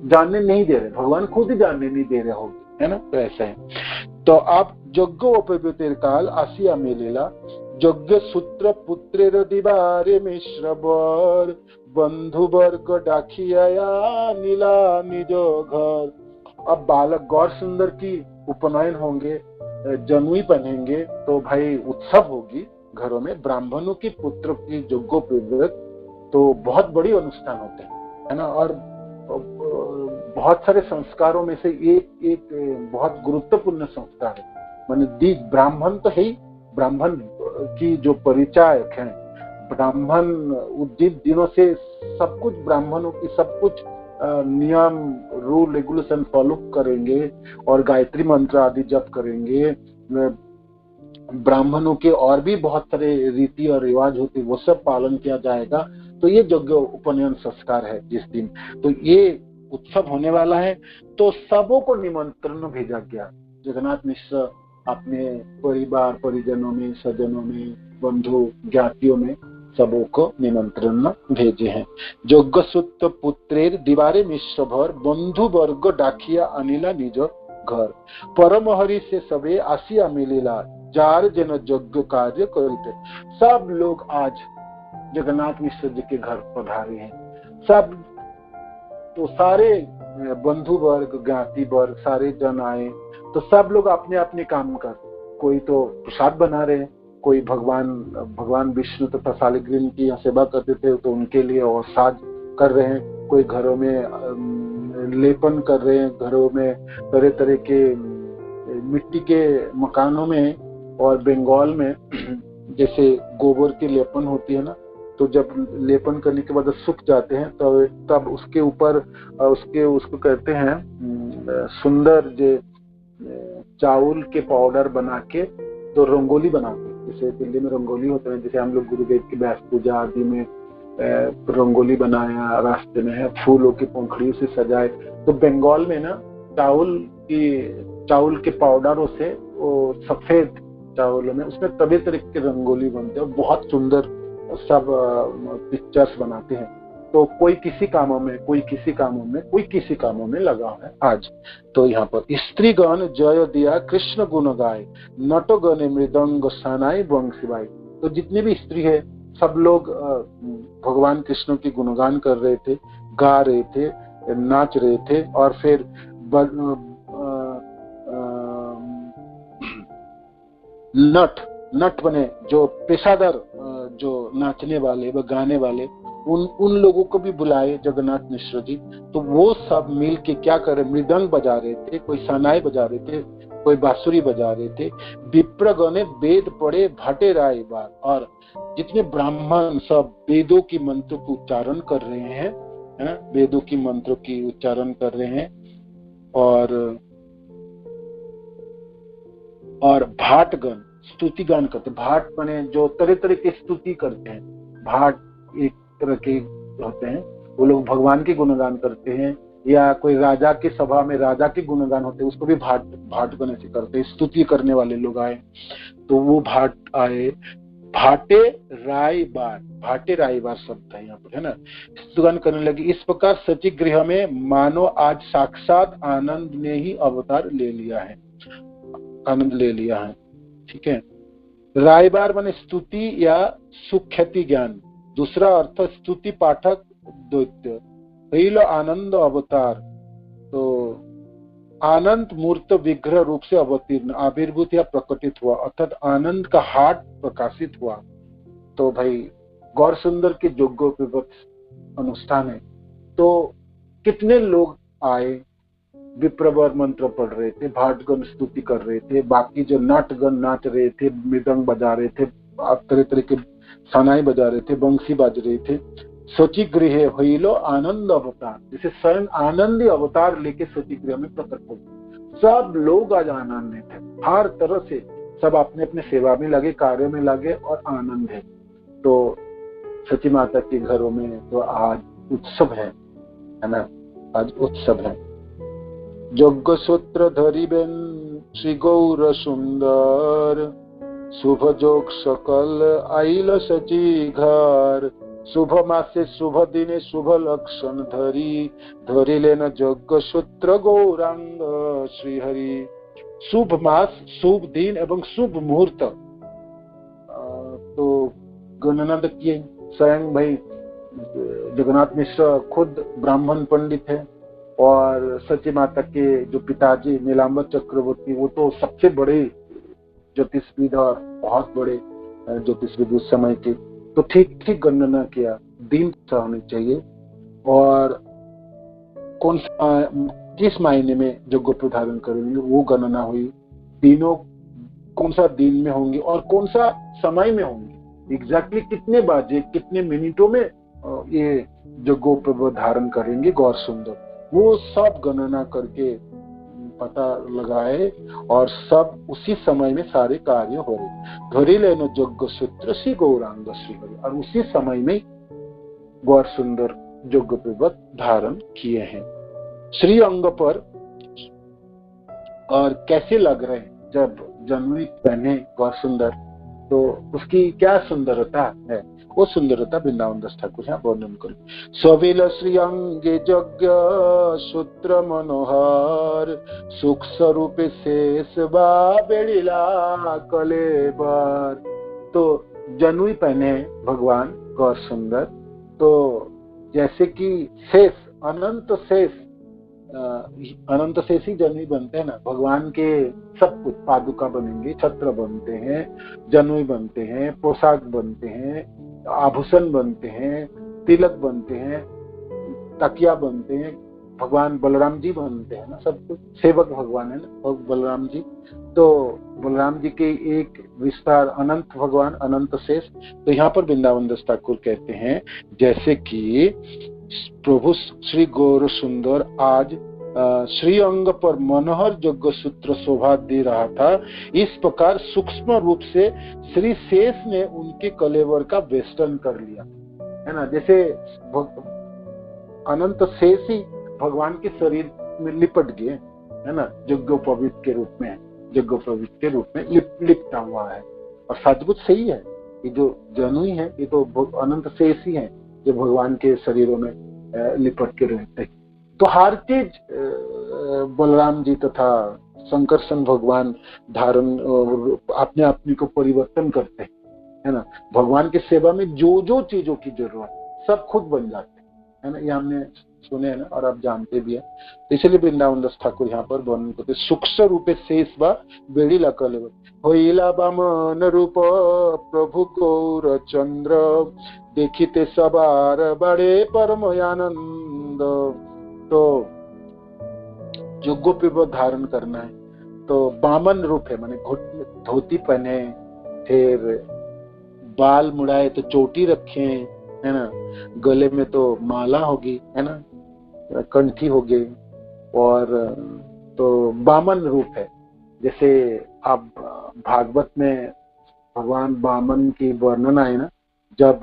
जानने नहीं दे रहे, भगवान खुद ही जानने नहीं दे रहे होंगे, है ना। तो ऐसा है। तो आप यज्ञ उपवितिर काल आसिया मिलेला यज्ञ सूत्र पुत्रेर दिवारे मिश्र बर बंधु वर्ग डाकिया नीला निज घर। अब बालक गौर सुंदर की उपनयन होंगे, जनुई पहनेंगे, तो भाई उत्सव होगी घरों में, ब्राह्मणों की पुत्र की यज्ञोपवीत, तो बहुत बड़ी अनुष्ठान होते हैं, है ना। और बहुत सारे संस्कारों में से एक बहुत गुरुत्वपूर्ण संस्कार है, माने दीज ब्राह्मण तो है ही, ब्राह्मण की जो परिचायक है, ब्राह्मण उद्दीप दिनों से सब कुछ ब्राह्मणों की सब कुछ नियम रूल रेगुलेशन फॉलो करेंगे और गायत्री मंत्र आदि जप करेंगे। ब्राह्मणों के और भी बहुत सारे रीति और रिवाज होते, वो सब पालन किया जाएगा। तो ये यज्ञ उपनयन संस्कार है जिस दिन, तो ये उत्सव होने वाला है। तो सबों को निमंत्रण भेजा गया। जगन्नाथ मिश्र अपने परिवार परिजनों में, सज्जनों में, बंधु ज्ञातियों में सबों को निमंत्रण भेजे हैं। यज्ञ सूत्र पुत्रेर दीवारे मिश्र भर बंधु वर्ग डाकिया अनिला निज घर परमहरि से सबे आसिया मिलेला जार जन यज्ञ कार्य करते। सब लोग आज जगन्नाथ मिश्र जी के घर पधारे हैं। सब तो सारे बंधु वर्ग ज्ञाति वर्ग सारे जन आए, तो सब लोग अपने अपने काम कर, कोई तो प्रसाद बना रहे हैं, कोई भगवान विष्णु तथा शालिग्राम की सेवा करते थे तो उनके लिए और साज कर रहे हैं, कोई घरों में लेपन कर रहे हैं, घरों में तरह तरह के मिट्टी के मकानों में, और बंगाल में जैसे गोबर की लेपन होती है ना, तो जब लेपन करने के बाद सूख जाते हैं तो तब उसके ऊपर उसको कहते हैं सुंदर जे चावल के पाउडर बना के तो रंगोली बनाते हैं। जैसे दिल्ली में रंगोली होते हैं, जैसे हम लोग गुरुदेव की व्यास पूजा आदि में रंगोली बनाया, रास्ते में है फूलों की पंखड़ियों से सजाए, तो बंगाल में ना चावल के पाउडरों से वो सफेद चावलों में उसमें तरह तरह के रंगोली बनते हैं, बहुत सुंदर सब पिक्चर्स बनाते हैं। तो कोई किसी कामों में, कोई किसी कामों में लगा है आज। तो यहाँ पर स्त्रीगण जय दिया कृष्ण गुण गाय नटगण मृदंग सनाई बंशीबाई। तो जितने भी स्त्री है सब लोग भगवान कृष्ण की गुणगान कर रहे थे, गा रहे थे, नाच रहे थे, और फिर नट बने जो पेशादार जो नाचने वाले व गाने वाले, उन लोगों को भी बुलाए जगन्नाथ मिश्र जी। तो वो सब मिल के क्या करे, मृदंग बजा रहे थे, कोई सनाई बजा रहे थे, कोई बांसुरी बजा रहे थे। विप्रगणे वेद पढ़े भाटे राय बार, और जितने ब्राह्मण सब वेदों की मंत्र को उच्चारण कर रहे हैं, है ना, वेदों की मंत्र की उच्चारण कर रहे हैं। और भाटगण स्तुति गान करते, भाट बने जो तरह तरह की स्तुति करते हैं, भाट एक तरह के होते हैं, वो लोग भगवान के गुणगान करते हैं, या कोई राजा की सभा में राजा के गुणगान होते हैं, उसको भी भाट बने से करते हैं। स्तुति करने वाले लोग आए तो वो भाट आए। भाटे राय बार शब्द है यहाँ पर, है ना। स्तुगान करने लगे। इस प्रकार सची गृह में मानो आज साक्षात आनंद ने ही अवतार ले लिया है, आनंद ले लिया है। ठीक है। रायबार माने स्तुति या सुख्याति ज्ञान। दूसरा अर्थ स्तुति पाठक दैत्य। पहला आनंद अवतार, तो आनंद मूर्त विग्रह रूप से अवतीर्ण, आविर्भूत या प्रकटित हुआ, अर्थात आनंद का हाट प्रकाशित हुआ। तो भाई गौर सुंदर के यज्ञोपवीत अनुष्ठान है, तो कितने लोग आए, विप्रवर मंत्र पढ़ रहे थे, भाटगण स्तुति कर रहे थे, बाकी जो नाटगण नाच रहे थे, मृदंग बजा रहे थे, तरह तरह के सनाई बजा रहे थे, बंसी बज रहे थे। सोची गृह होइलो आनंद अवतार, जैसे स्वयं आनंदी अवतार लेके सोची गृह में प्रकट हो। सब लोग आज आनंद में थे, हर तरह से सब अपने अपने सेवा में लगे, कार्य में लगे और आनंद है। तो सची माता के घरों में तो आज उत्सव है ना, आज उत्सव है। यज्ञ सूत्र धरिबेन श्री गौर सुंदर, शुभ जोग सकल आइल सची घर, शुभ मासे शुभ दिने शुभ लक्षण धरिलेन यज्ञ सूत्र गौरांग श्रीहरि। शुभ मास, शुभ दिन एवं शुभ मुहूर्त तो गणना किए। स्वयं भाई जगन्नाथ मिश्र खुद ब्राह्मण पंडित है, और सची माता के जो पिताजी नीलांबर चक्रवर्ती वो तो सबसे बड़े ज्योतिषविद और बहुत बड़े ज्योतिषविद उस समय के। तो ठीक ठीक गणना किया, दिन सा होनी चाहिए और कौन सा किस महीने में यज्ञोपवीत धारण करेंगे वो गणना हुई। दिनों कौन सा दिन में होंगे और कौन सा समय में होंगे, एग्जैक्टली कितने बजे कितने मिनटों में ये यज्ञोपवीत धारण करेंगे गौर सुंदर, वो सब गणना करके पता लगाए और सब उसी समय में सारे कार्य हो रहे। धरी लेनो यज्ञ सूत्र श्री गौरांग श्रीहरि, और उसी समय में गौर सुंदर यज्ञोपवीत धारण किए हैं श्री अंग पर। और कैसे लग रहे हैं जब जनवरी पहने गौर सुंदर, तो उसकी क्या सुंदरता है, वो सुंदरता वृंदावन दास ठाकुर यहाँ वर्णन करें। स्वविल श्री अंगे यज्ञ सूत्र मनोहर, सुख स्वरूप शेष बेड़िला कलेबर। तो जनुई पहने भगवान गौर सुंदर, तो जैसे कि शेष अनंत शेष ही जनुई बनते हैं ना भगवान के। सब कुछ पादुका बनेंगे, छत्र बनते हैं, जनुई बनते हैं, पोशाक बनते हैं, आभूषण बनते हैं, तिलक बनते हैं, तकिया बनते हैं, भगवान बलराम जी बनते हैं ना, सब कुछ सेवक भगवान है ना बलराम जी। तो बलराम जी के एक विस्तार अनंत भगवान, अनंत शेष। तो यहाँ पर वृंदावन दास ठाकुर कहते हैं जैसे कि प्रभु श्री गौर सुंदर आज श्री अंग पर मनोहर यज्ञ सूत्र शोभा दे रहा था, इस प्रकार सूक्ष्म रूप से श्री शेष ने उनके कलेवर का वेष्टन कर लिया है ना। जैसे अनंत शेष ही भगवान के शरीर में लिपट गए है ना, यज्ञोपवीत के रूप में, यज्ञोपवीत के रूप में लिपटा हुआ है। और सचमुच सही है, ये जो जनुई है ये तो अनंत शेष ही है जो भगवान के शरीरों में लिपट के रहते हैं। तो हर चीज बलराम जी तथा शंकरसन भगवान धारण अपने को परिवर्तन करते हैं है ना। भगवान की सेवा में जो जो चीजों की जरूरत सब खुद बन जाते हैं है ना, ये हमने सुने हैं ना और आप जानते भी हैं। तो इसलिए वृंदावन दास ठाकुर यहाँ पर वर्णन करते सूक्ष्म रूपे शेष बा बेड़ीला कलेवर, होइला बामन रूप प्रभु गौर चंद्र, देखिते सबार बड़े परम आनंद। तो यज्ञोपवीत धारण करना है तो बामन रूप है, माने धोती पहने, फिर बाल मुड़ाए तो चोटी रखे है ना, गले में तो माला होगी है ना, कंठी होगी, और तो बामन रूप है। जैसे आप भागवत में भगवान बामन की वर्णन है ना, जब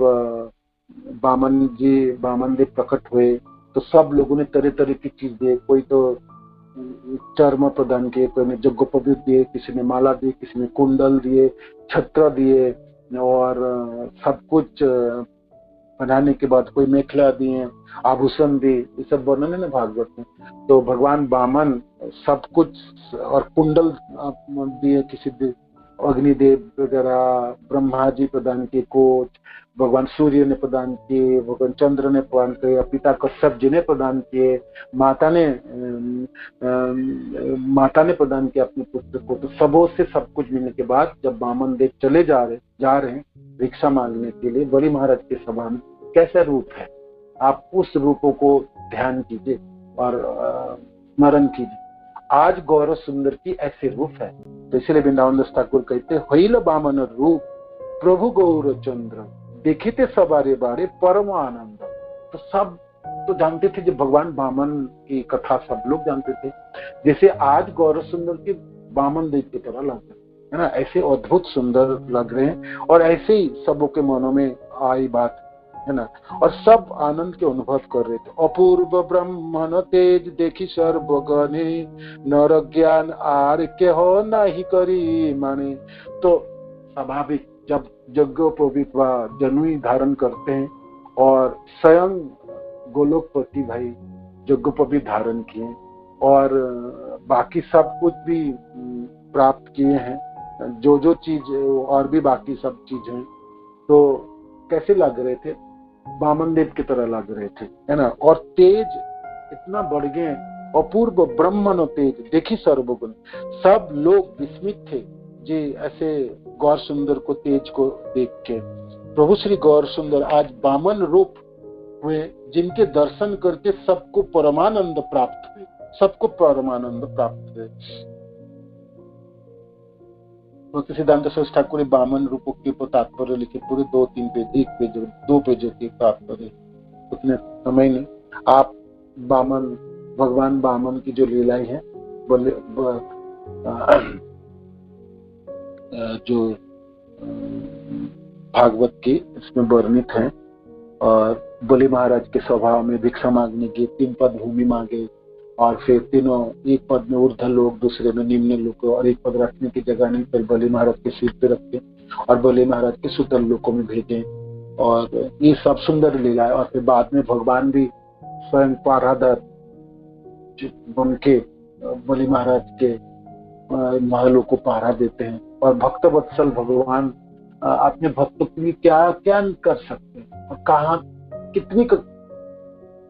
बामन देव प्रकट हुए तो सब लोगों ने तरह तरह की चीज दिए, कोई तो चर्म प्रदान किए, कोई ने यज्ञोपवीत दिए, किसी ने माला दी, किसी ने कुंडल दिए, छत्र दिए, और सब कुछ बनाने के बाद कोई मेखला दिए, आभूषण दिए, ये सब वर्णन है ना भागवत में। तो भगवान बामन सब कुछ और कुंडल दिए, किसी अग्निदेव वगैरह, ब्रह्मा जी प्रदान किए कोच, भगवान सूर्य ने प्रदान किए, भगवान चंद्र ने प्रदान किए, पिता कश्यप जी ने प्रदान किए, माता ने प्रदान किया अपने पुत्र को। तो सबों से सब कुछ मिलने के बाद जब बामन देव चले जा रहे हैं भिक्षा मांगने के लिए बड़ी महाराज के सभा में, कैसा रूप है, आप उस रूपों को ध्यान कीजिए और स्मरण कीजिए। आज गौर सुंदर की ऐसे रूप है। तो इसलिए वृंदावन दास ठाकुर कहते होइल बामन रूप प्रभु गौर चंद्र, देखते सबारे बारे परम आनंद। तो सब तो जानते थे, जब भगवान बामन की कथा सब लोग जानते थे। जैसे आज गौर सुंदर की बामन देव की तरह लग रहे है ना, ऐसे अद्भुत सुंदर लग रहे हैं और ऐसे ही सबों के मनों में आई बात, है ना। और सब आनंद के अनुभव कर रहे थे। अपूर्व ब्रह्मन तेज देखी सर्वगणे, नर ज्ञान आर के हो नहीं करी माने। तो स्वाभाविक जब यज्ञोपवीत व जनुई धारण करते हैं और स्वयं गोलोकपति भाई यज्ञोपवीत धारण किए और बाकी सब कुछ भी प्राप्त किए हैं, जो जो चीज और भी बाकी सब चीज हैं, तो कैसे लग रहे थे? वामन देव की तरह लग रहे थे, है ना। और तेज इतना बढ़ गए, अपूर्व ब्रह्मन तेज देखी सर्वगुण, सब लोग विस्मित थे जी ऐसे गौर सुंदर को, तेज को देख के। प्रभु श्री गौर सुंदर आज वामन रूप हुए, जिनके दर्शन करके सबको परमानंद प्राप्त हुए, सबको परमानंद प्राप्त हुए। भक्ति सिद्धांत सरस्वती ठाकुर वामन रूपों के ऊपर तात्पर्य लिखे, पूरे 2-3 पेज, 1 पेज 2 पेजों के तात्पर्य, उतने समय नहीं। आप वामन, भगवान वामन की जो लीलाएं हैं जो भागवत की इसमें वर्णित है। और बलि महाराज के स्वभाव में भिक्षा मांगने की 3 पद भूमि मांगे और फिर तीनों, एक पद में ऊर्ध्व लोक, दूसरे में निम्न लोक, और एक पद रखने की जगह नहीं, फिर बलि महाराज के सिर पे रखे और बलि महाराज के सुतल लोकों में भेजे। और ये सब सुंदर लीला है। और फिर बाद में भगवान भी स्वयं पारादर बन के बलि महाराज के महलों को पहरा देते हैं। और भक्त वत्सल भगवान अपने भक्तों के लिए क्या क्या कर सकते हैं और कहाँ कितनी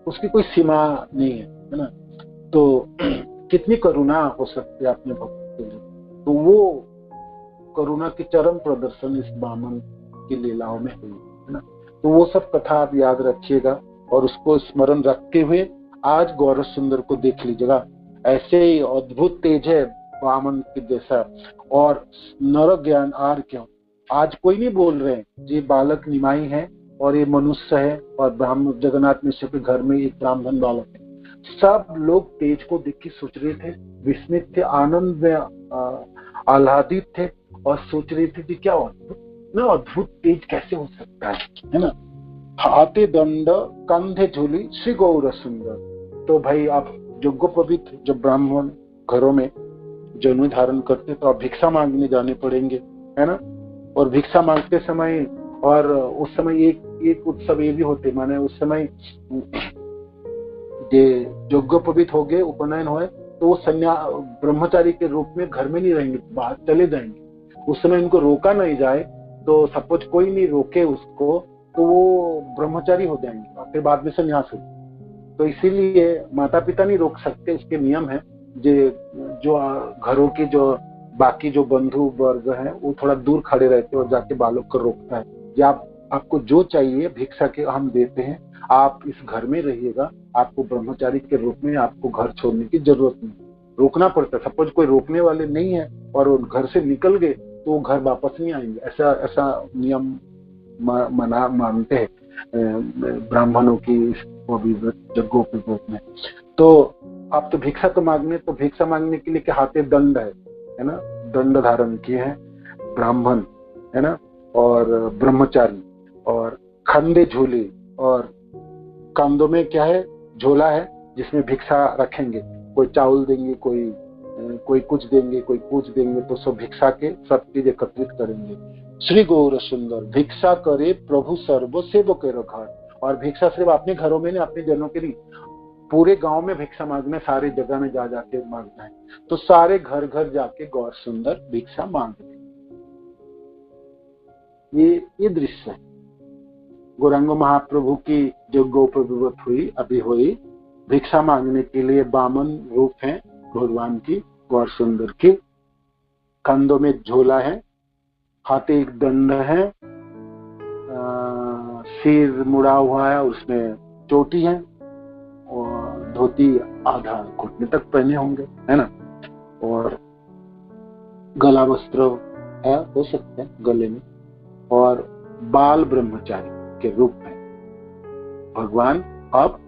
उसकी कोई सीमा नहीं है ना। तो कितनी करुणा हो सकती है अपने भक्त के लिए, तो वो करुणा की चरम प्रदर्शन इस वामन की लीलाओं में हुई, है ना। तो वो सब कथा आप याद रखिएगा और उसको स्मरण रखते हुए आज गौर सुंदर को देख लीजिएगा। ऐसे ही अद्भुत तेज है वामन के जैसा। और नर ज्ञान आर क्यों, आज कोई नहीं बोल रहे ये बालक निमाई है और ये मनुष्य है और ब्राह्मण जगन्नाथ मिश्र के घर में एक ब्राह्मण बालक है। सब लोग तेज को देख के सोच रहे थे, विस्मित थे, आनंद में आह्लादित थे और सोच रहे थे कि क्या अद्भुत तेज कैसे हो सकता है ना। हाथे दंड कंधे झूली श्री गौर सुंदर। तो भाई आप यज्ञोपवीत जो ब्राह्मण घरों में जनेऊ धारण करते तो आप भिक्षा मांगने जाने पड़ेंगे, है ना। और भिक्षा मांगते समय, और उस समय एक उत्सव ये भी होते, माने उस समय यज्ञोपवीत हो गए, उपनयन हुए, तो वो ब्रह्मचारी के रूप में घर में नहीं रहेंगे, बाहर चले जाएंगे। उस समय इनको रोका नहीं जाए तो सपोज कोई नहीं रोके उसको तो वो ब्रह्मचारी हो जाएंगे और फिर बाद में संन्यास हो। तो इसीलिए माता पिता नहीं रोक सकते, उसके नियम है। जो घरों की जो बाकी जो बंधु वर्ग है वो थोड़ा दूर खड़े रहते हैं और जाके बालक को रोकता है, या आपको जो चाहिए भिक्षा के हम देते हैं, आप इस घर में रहिएगा, आपको ब्रह्मचारी के रूप में आपको घर छोड़ने की जरूरत नहीं। रोकना पड़ता है। सपोज कोई रोकने वाले नहीं है और वो घर से निकल गए तो वो घर वापस नहीं आएंगे, ऐसा नियम मानते हैं ब्राह्मणों की यज्ञोपवीत में। तो आप तो भिक्षा तो भिक्षा मांगने के लिए के हाथे दंड है ना, दंड धारण किए हैं ब्राह्मण, है ना, और ब्रह्मचारी, और खंडे झोले, और कंधों में क्या है, झोला है जिसमें भिक्षा रखेंगे। कोई चावल देंगे, कोई कुछ देंगे, कोई कुछ देंगे, तो सब भिक्षा के सब चीज एकत्रित करेंगे। श्री गौर सुंदर भिक्षा करे प्रभु सर्व सेवक रखा। और भिक्षा सिर्फ अपने घरों में नहीं, अपने जनों के लिए पूरे गांव में भिक्षा मांगना, सारे जगह में जा जाके मांगना है। तो सारे घर घर जाके गौर सुंदर भिक्षा मांगते। ये दृश्य है। गौरांग महाप्रभु की यज्ञोपवीत हुई भिक्षा मांगने के लिए वामन रूप है भगवान की, गौर सुंदर की। कंधों में झोला है, हाथे एक दंड है, सिर मुड़ा हुआ है, उसमें चोटी है और धोती आधा घुटने तक पहने होंगे, है ना। और गला वस्त्र है, हो सकते हैं गले में, और बाल ब्रह्मचारी के रूप में भगवान अब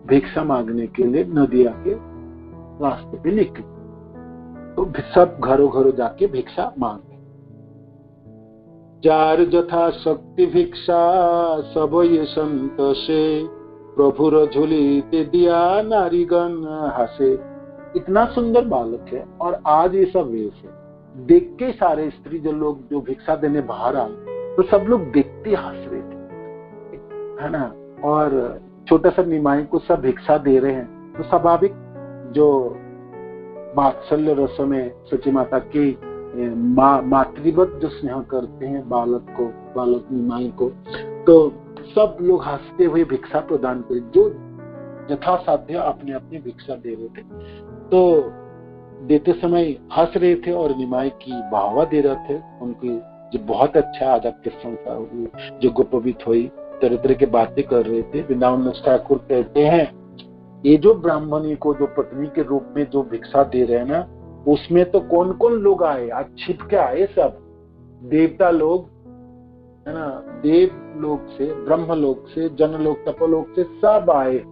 भिक्षा मांगने के लिए नदिया के रास्ते पे निकले। तो सब घरों घरों जाके भिक्षा मांगे। जार यथा शक्ति भिक्षा सब ये संतोषे, प्रभुर झोलीते दिया नारीगण हंसे। इतना सुंदर बालक है और आज ये सब वेश है। देख के सारे स्त्री जो लोग जो भिक्षा देने बाहर आए तो सब लोग देखते हंस रहे थे, है ना। और छोटा सा निमाई को सब भिक्षा दे रहे हैं तो स्वाभाविक जो वात्सल्य रस में सची माता की मातृवत जो स्नेह करते हैं बालक को, बालक निमाई को, तो सब लोग हंसते हुए भिक्षा प्रदान करे, जो यथासाध्य अपने अपनी भिक्षा दे रहे थे। तो देते समय हंस रहे थे और निमाई की भावा दे रहे थे उनकी, जो बहुत अच्छा आज आपकी प्रशंसा हुई, जो गोपवित हुई, तरह तरह की बातें कर रहे थे। वृंदावन ठाकुर कहते हैं ये जो ब्राह्मणी को जो पत्नी के रूप में जो भिक्षा दे रहे हैं ना, उसमें तो कौन कौन लोग आए, आज छिप के आए, सब देवता लोग, है ना, देव लोग से, ब्रह्म लोग से, जनलोक तपोलोक से सब आए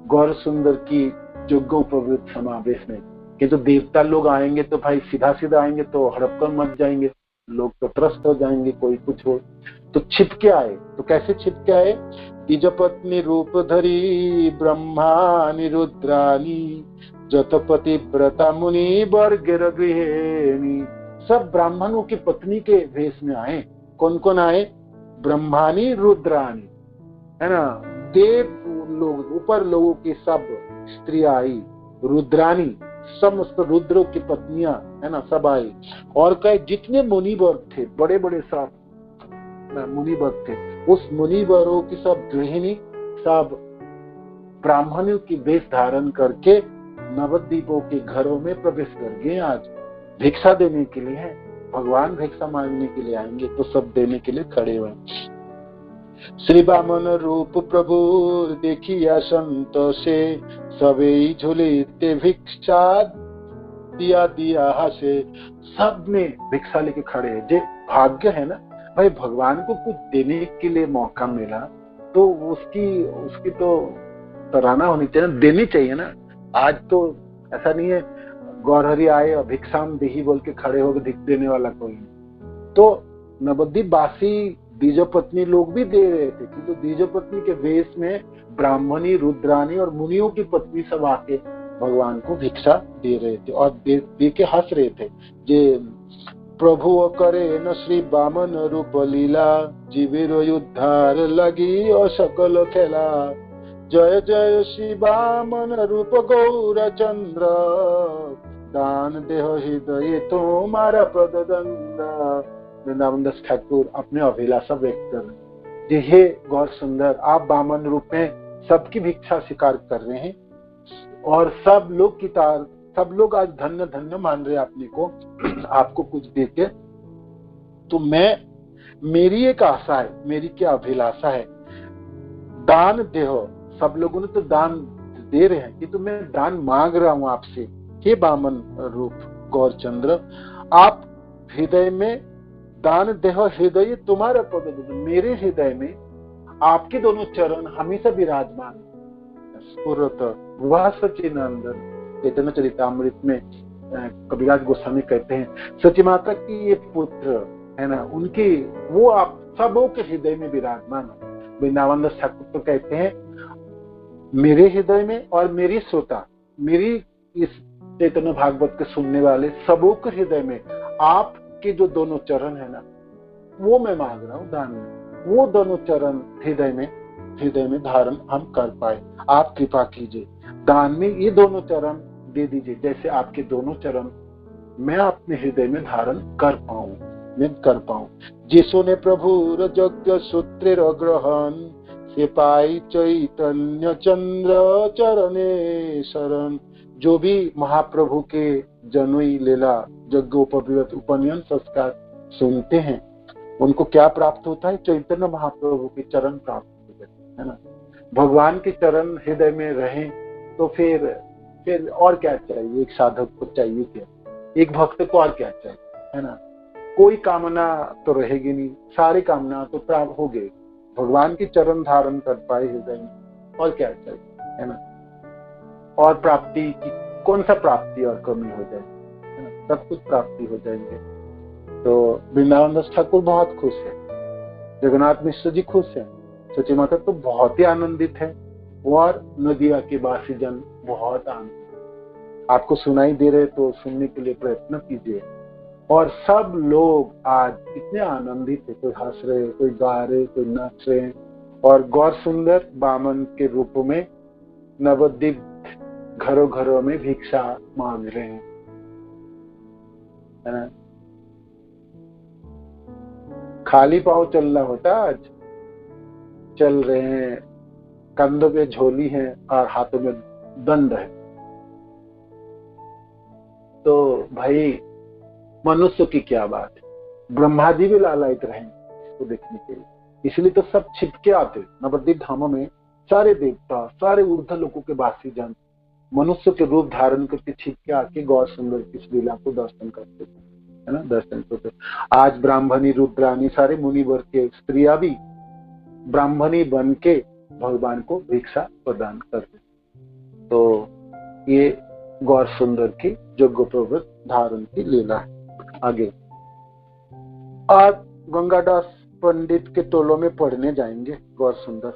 गौर सुंदर की यज्ञोपवीत समावेश में। कि जो देवता लोग आएंगे तो भाई सीधा सीधा आएंगे तो हड़प कर मच जाएंगे, लोग तो त्रस्त हो जाएंगे, कोई कुछ हो, तो छिपके आए। तो कैसे छिपके आए? द्विज पत्नी रूप धरी ब्रह्मानि रुद्रानी जतपति व्रता मुनि वर्गेर गृहिणी। सब ब्राह्मणों की पत्नी के वेश में आए। कौन कौन आए? ब्रह्मानी रुद्रानी, है ना, देव लोग, ऊपर लोगों की सब स्त्री आई, रुद्रानी समस्त रुद्रों की पत्नियां, है ना, सब आई। और कहे जितने मुनिवर्ग थे, बड़े बड़े सब मुनिवर्ग थे, उस मुनिवरों की सब गृहिणी सब ब्राह्मणों की वेश धारण करके नवद्वीपों के घरों में प्रवेश कर गए। आज भिक्षा देने के लिए है, भगवान भिक्षा मांगने के लिए आएंगे तो सब देने के लिए खड़े हुए। श्री वामन रूप प्रभु देखिया संतोषे, सबे झूलते भिक्षा दिया दिया हंसे। सब में भिक्षा लेके खड़े हैं। जे भाग्य है ना भाई, भगवान को कुछ देने के लिए मौका मिला तो उसकी तो सराहना होनी चाहिए, देनी चाहिए ना। आज तो ऐसा नहीं है गौरहरी आए और भिक्षाम देही बोल के खड़े होकर भिख देने वाला कोई नहीं। तो नवद्वीप वासी द्विजपत्नी लोग भी दे रहे थे, किंतु द्विजपत्नी के वेश में ब्राह्मणी, रुद्रानी और मुनियों की पत्नी सब आके भगवान को भिक्षा दे रहे थे और दे के हंस रहे थे। जे प्रभु करे न श्री वामन रूप लीला, जीविर उद्धार लगी और सकल खेला। जय जय श्री वामन रूप गौर चंद्र, दान देह हृदय तुम्हारा पददंड। वृंदावन दास ठाकुर अपने अभिलाषा व्यक्त कर रहे हैं, हे गौर सुंदर, आप वामन रूप में सबकी भिक्षा स्वीकार कर रहे हैं और सब लोग आज धन्य धन्य मान रहे हैं अपने को, आपको कुछ देके। तो मेरी एक आशा है, मेरी क्या अभिलाषा है, दान देहो। सब लोगों ने तो दान दे रहे हैं कि तो मैं दान मांग रहा हूं आपसे, हे वामन रूप गौरचंद्र, आप हृदय में दान देह हृदय तुम्हारा पद, मेरे हृदय में आपके दोनों चरण हमेशा विराजमान। स्फुरत वह सच्चिदानंद। चैतन्य चरितामृत में कबीराज गोस्वामी कहते हैं सची माता की ये पुत्र है ना, उनकी वो आप सबों के हृदय में विराजमान है। वृंदावन दास ठाकुर तो कहते हैं मेरे हृदय में और मेरी श्रोता, मेरी इस चैतन्य भागवत के सुनने वाले सबों के हृदय में आपके जो दोनों चरण है ना, वो मैं मांग रहा हूँ दान में। वो दोनों चरण हृदय में धारण हम कर पाए, आप कृपा कीजिए, दान में ये दोनों चरण दे दीजिए, जैसे आपके दोनों चरण मैं अपने हृदय में धारण कर पाऊं। जिसो ने प्रभु यज्ञ सूत्र ग्रहण, से पाई चैतन्य चंद्र चरणे शरण। जो भी महाप्रभु के जनुई लीला यज्ञोपवीत उपनयन संस्कार सुनते हैं उनको क्या प्राप्त होता है? चैतन्य महाप्रभु के चरण प्राप्त होते हैं, है ना। भगवान के चरण हृदय में रहें तो फिर और क्या चाहिए? एक साधक को चाहिए क्या? एक भक्त को और क्या चाहिए, है ना। कोई कामना तो रहेगी नहीं, सारी कामना तो प्राप्त हो गई। भगवान की चरण धारण कर पाए हृदय में, और क्या चाहिए, है ना। और प्राप्ति की कौन सा प्राप्ति और कमी हो जाए, है ना, सब कुछ प्राप्ति हो जाएंगे। तो वृंदावन दास ठाकुर बहुत खुश है, जगन्नाथ मिश्र जी खुश है, सची माता तो बहुत ही आनंदित है, और नदिया के वासी जन बहुत आनंदित। आपको सुनाई दे रहे तो सुनने के लिए प्रयत्न कीजिए। और सब लोग आज इतने आनंदित है, कोई हंस रहे, कोई गा रहे, कोई नाच रहे, और गौर सुंदर बामन के रूप में नवद्वीप घरों घरों में भिक्षा मांग रहे हैं, है ना। खाली पांव चलना होता, आज चल रहे हैं, कंधों पे झोली है और हाथों में दंड है। तो भाई मनुष्य की क्या बात है, ब्रह्मा जी भी लालायित रहे इसको देखने के लिए, इसलिए तो सब छिपके आते नवद्वीप धामों में। सारे देवता, सारे ऊर्ध्व लोगों के वासी जन मनुष्य के रूप धारण करके छिपके आके गौर सुंदर की इस लीला को दर्शन करते थे, है ना, दर्शन करते। आज ब्राह्मणी, रुद्राणी, सारे मुनिवर के स्त्रियां भी ब्राह्मणी बन के भगवान को भिक्षा प्रदान करते। तो ये गौर सुंदर की योग्य प्रवृत्त धारण की लीला है। आगे आज गंगादास पंडित के टोलों में पढ़ने जाएंगे गौर सुंदर,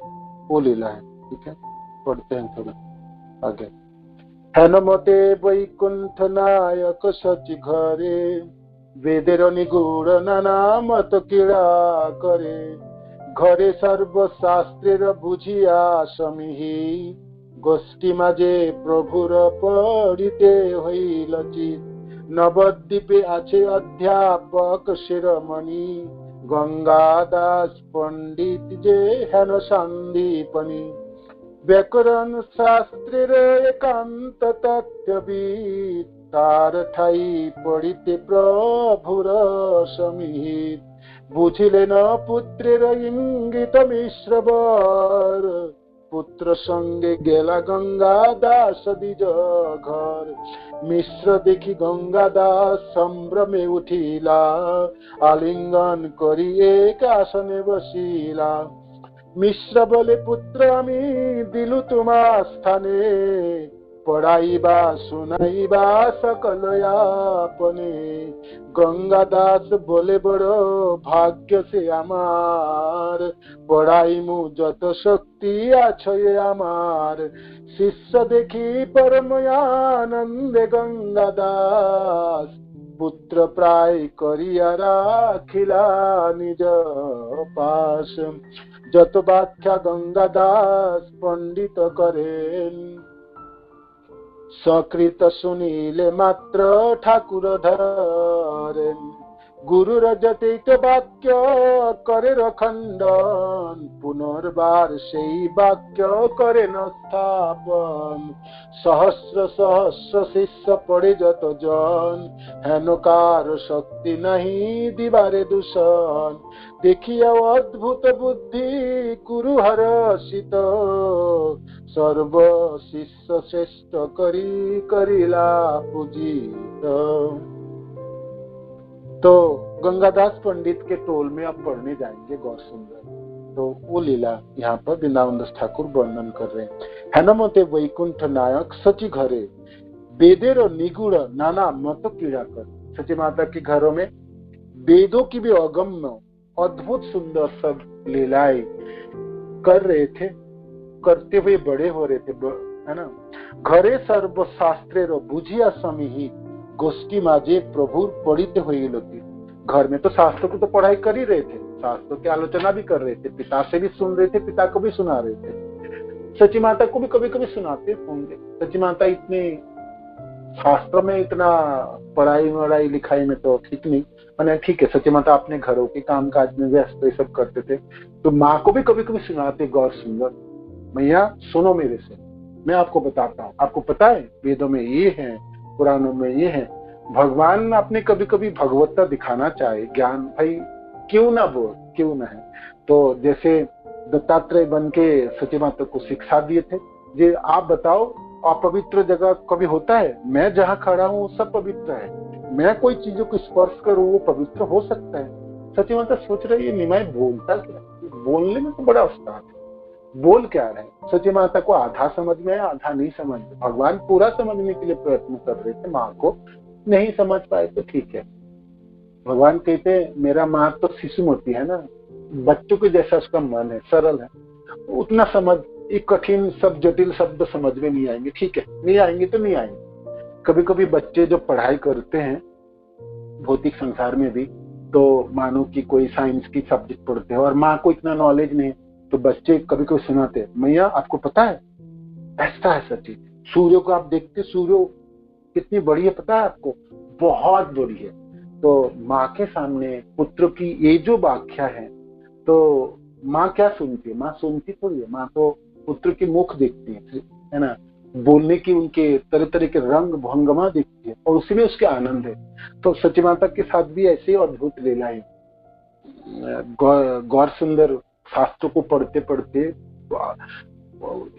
वो लीला है, ठीक है, पढ़ते हैं थोड़ा आगे। हेनमते वैकुंठ नायक सचि घरे, वेदेर निगूढ़ नाना मत क्रीड़ा करे, घरे सर्वशास्त्रेर बुझिया समिहि, गोष्ठी माजे प्रभुर पढ़िते हईल चित, नवद्वीपे आछे अध्यापक शिरोमणि, गंगादास पंडित जे हेन सन्दीपनि, व्याकरण शास्त्रेर एकांत तथ्यविद, तार ठाई पढ़िते प्रभुर समिहित, बुझिले न पुत्रेर इंगित मिश्रवर, पुत्र संगे गेला गंगादास द्विज घर, मिश्र देखी गंगादास संभ्रमे उठिला, आलिंगन करी एक आसने बसिला, मिश्र बोले पुत्र आमी दिलु तुमा स्थाने, पढ़ाइबा सुनाइबा सकल आपने, गंगादास बोले बड़ो भाग्य से आमार, पढ़ाइमु जत शक्ति आछे आमार, शिष्य देखी परम आनंदे गंगादास, पुत्र प्राय करिया राखिला निज पास, जत व्याख्या गंगादास पंडित करेन, सकृत सुनीले मात्र ठाकुर धरेन, गुरुर जतिक वाक्य करे खंडन, पुनर्बार सेई वाक्य करे न स्थापन, सहस्र सहस्र शिष्य पड़े जत जन, हेनकार शक्ति नहीं दिवारे दूषण, देखिया अद्भुत बुद्धि गुरु हर्षित, सर्व शिष्य श्रेष्ठ करी करिला पूजित। तो गंगादास पंडित के टोल में अब पढ़ने जाएंगे गौर सुंदर, तो वो लीला यहाँ पर वृंदावन दास ठाकुर वर्णन कर रहे हैं। हेनमते वैकुंठ नायक सची घरे, वेदेर और निगूढ़ नाना मत क्रीड़ा कर, सची माता के घरों में वेदों की भी अगम्य अद्भुत सुंदर सब लीलाएं कर रहे थे, करते हुए बड़े हो रहे थे, है ना। घरे सर्व शास्त्रे बुझिया समिहि, गोष्ठी माजे प्रभु पढ़ित हुई लोग, घर में तो शास्त्र को तो पढ़ाई कर ही रहे थे, शास्त्रों की आलोचना भी कर रहे थे, पिता से भी सुन रहे थे, पिता को भी सुना रहे थे, सची माता को भी कभी कभी सुनाते होंगे। सची माता इतने शास्त्र में इतना पढ़ाई लिखाई में तो ठीक नहीं, मैंने ठीक है, सची माता अपने घरों के काम काज में व्यस्त ये सब करते थे, तो माँ को भी कभी कभी सुनाते गौर सुंदर, मैया सुनो मेरे से, मैं आपको बताता हूँ, आपको पता है वेदों में ये है, पुराणों में ये है, भगवान अपने कभी कभी भगवत्ता दिखाना चाहे, ज्ञान भाई क्यों ना बोल, क्यों ना है। तो जैसे दत्तात्रेय बन के सची माता को शिक्षा दिए थे, जे आप बताओ अपवित्र जगह कभी होता है, मैं जहाँ खड़ा हूँ सब पवित्र है, मैं कोई चीजों को स्पर्श करूँ वो पवित्र हो सकता है। सची माता सोच रही है निमाई बोलता क्या, बोलने में तो बड़ा उस्ताद है, बोल क्या रहे। सची माता को आधा समझ में आया, आधा नहीं समझ में, भगवान पूरा समझने के लिए प्रयत्न कर रहे थे, माँ को नहीं समझ पाए तो ठीक है। भगवान कहते हैं मेरा माँ तो शिशुमती है ना, बच्चों के जैसा उसका मन है, सरल है, उतना समझ, एक कठिन सब जटिल शब्द समझ में नहीं आएंगे, ठीक है, नहीं आएंगे तो नहीं आएंगे। कभी कभी बच्चे जो पढ़ाई करते हैं भौतिक संसार में भी, तो मानो कि कोई साइंस की सब्जेक्ट पढ़ते हैं और माँ को इतना नॉलेज नहीं, तो बच्चे कभी कभी सुनाते हैं, मैया आपको पता है ऐसा ऐसा चीज, सूर्य को आप देखते, सूर्य कितनी बड़ी है पता है आपको, बहुत बड़ी है। तो माँ के सामने पुत्र की ये जो व्याख्या है, तो माँ क्या सुनती है, माँ सुनती थोड़ी है, माँ तो पुत्र की मुख देखती है ना, बोलने की उनके तरह तरह के रंग भंगमा देखती है और उसी में उसके आनंद है। तो सची माता के साथ भी ऐसे ही अद्भुत लीला है। गौर सुंदर शास्त्रों को पढ़ते पढ़ते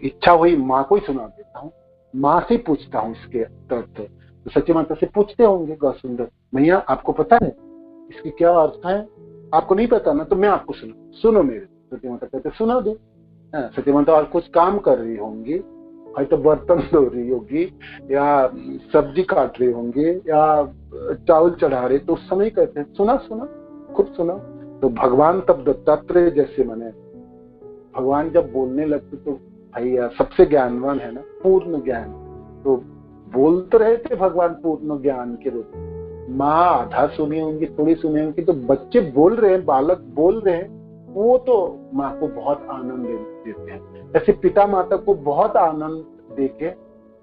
इच्छा हुई माँ को ही सुना देता हूँ, माँ से पूछता हूँ इसके तर्थ। तो सची माता से पूछते होंगे गौर सुंदर, भैया आपको पता है इसकी क्या अर्थ है, आपको नहीं पता ना, तो मैं आपको सुनो मेरे। सची माता कहते सुना दे। सची माता और कुछ काम कर रही होंगी, तो बर्तन धो रही होगी या सब्जी काट रही होंगे या चावल चढ़ा रहे, तो उस समय कहते हैं सुना सुना, खुद सुना। तो भगवान तब दत्तात्रेय जैसे माने, भगवान जब बोलने लगते तो भैया सबसे ज्ञानवान है ना, पूर्ण ज्ञान, तो बोलते रहे थे भगवान पूर्ण ज्ञान के रूप में। माँ आधा सुनी होंगी, थोड़ी सुनी होंगी, तो बच्चे बोल रहे हैं, बालक बोल रहे हैं, वो तो माँ को बहुत आनंद देते हैं। ऐसे पिता माता को बहुत आनंद देके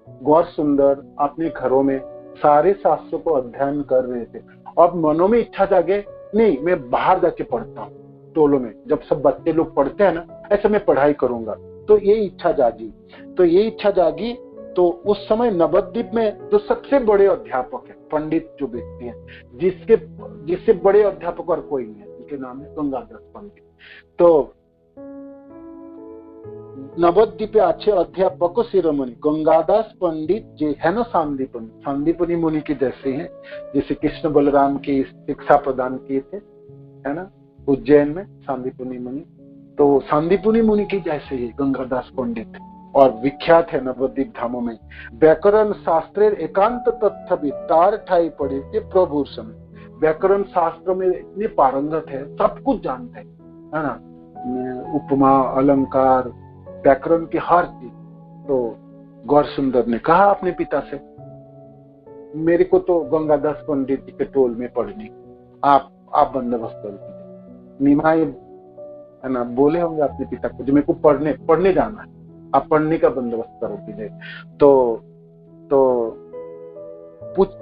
गौर सुंदर अपने घरों में सारे शास्त्रों को अध्ययन कर रहे थे। अब मनों में इच्छा जागे, नहीं मैं बाहर जाके पढ़ता हूँ, टोलों में जब सब बच्चे लोग पढ़ते हैं ना, ऐसे मैं पढ़ाई करूंगा। तो ये इच्छा जागी, तो उस समय नवद्वीप में जो सबसे बड़े अध्यापक है, पंडित जो व्यक्ति हैं, जिससे बड़े अध्यापक और कोई नहीं है, उनके नाम है गंगादास पंडित। तो नवद्वीपे अच्छे अध्यापक शिरोमणि गंगादास पंडित जी है ना, सांदीपनी मुनि के जैसे हैं, जैसे कृष्ण बलराम की शिक्षा प्रदान किए थे, है ना, उज्जैन में सांदीपनी मुनि। तो सांदीपनी मुनि के जैसे ही गंगादास पंडित, और विख्यात है नवद्वीप धामों में। व्याकरण शास्त्र एकांत तत्व तार ठाई पड़े थे प्रभु समय। व्याकरण शास्त्र में इतने पारंगत है, सब कुछ जानते है ना, उपमा अलंकार व्याकरण की हर चीज। तो गौर सुंदर ने कहा अपने पिता से, मेरे को तो गंगादास पंडित जी के टोल में पढ़नी, आप बंदोबस्त कर दीजिए। निमाई है ना, बोले होंगे अपने पिता को, जो मेरे को पढ़ने जाना है, आप पढ़ने का बंदोबस्त कर दीजिए। तो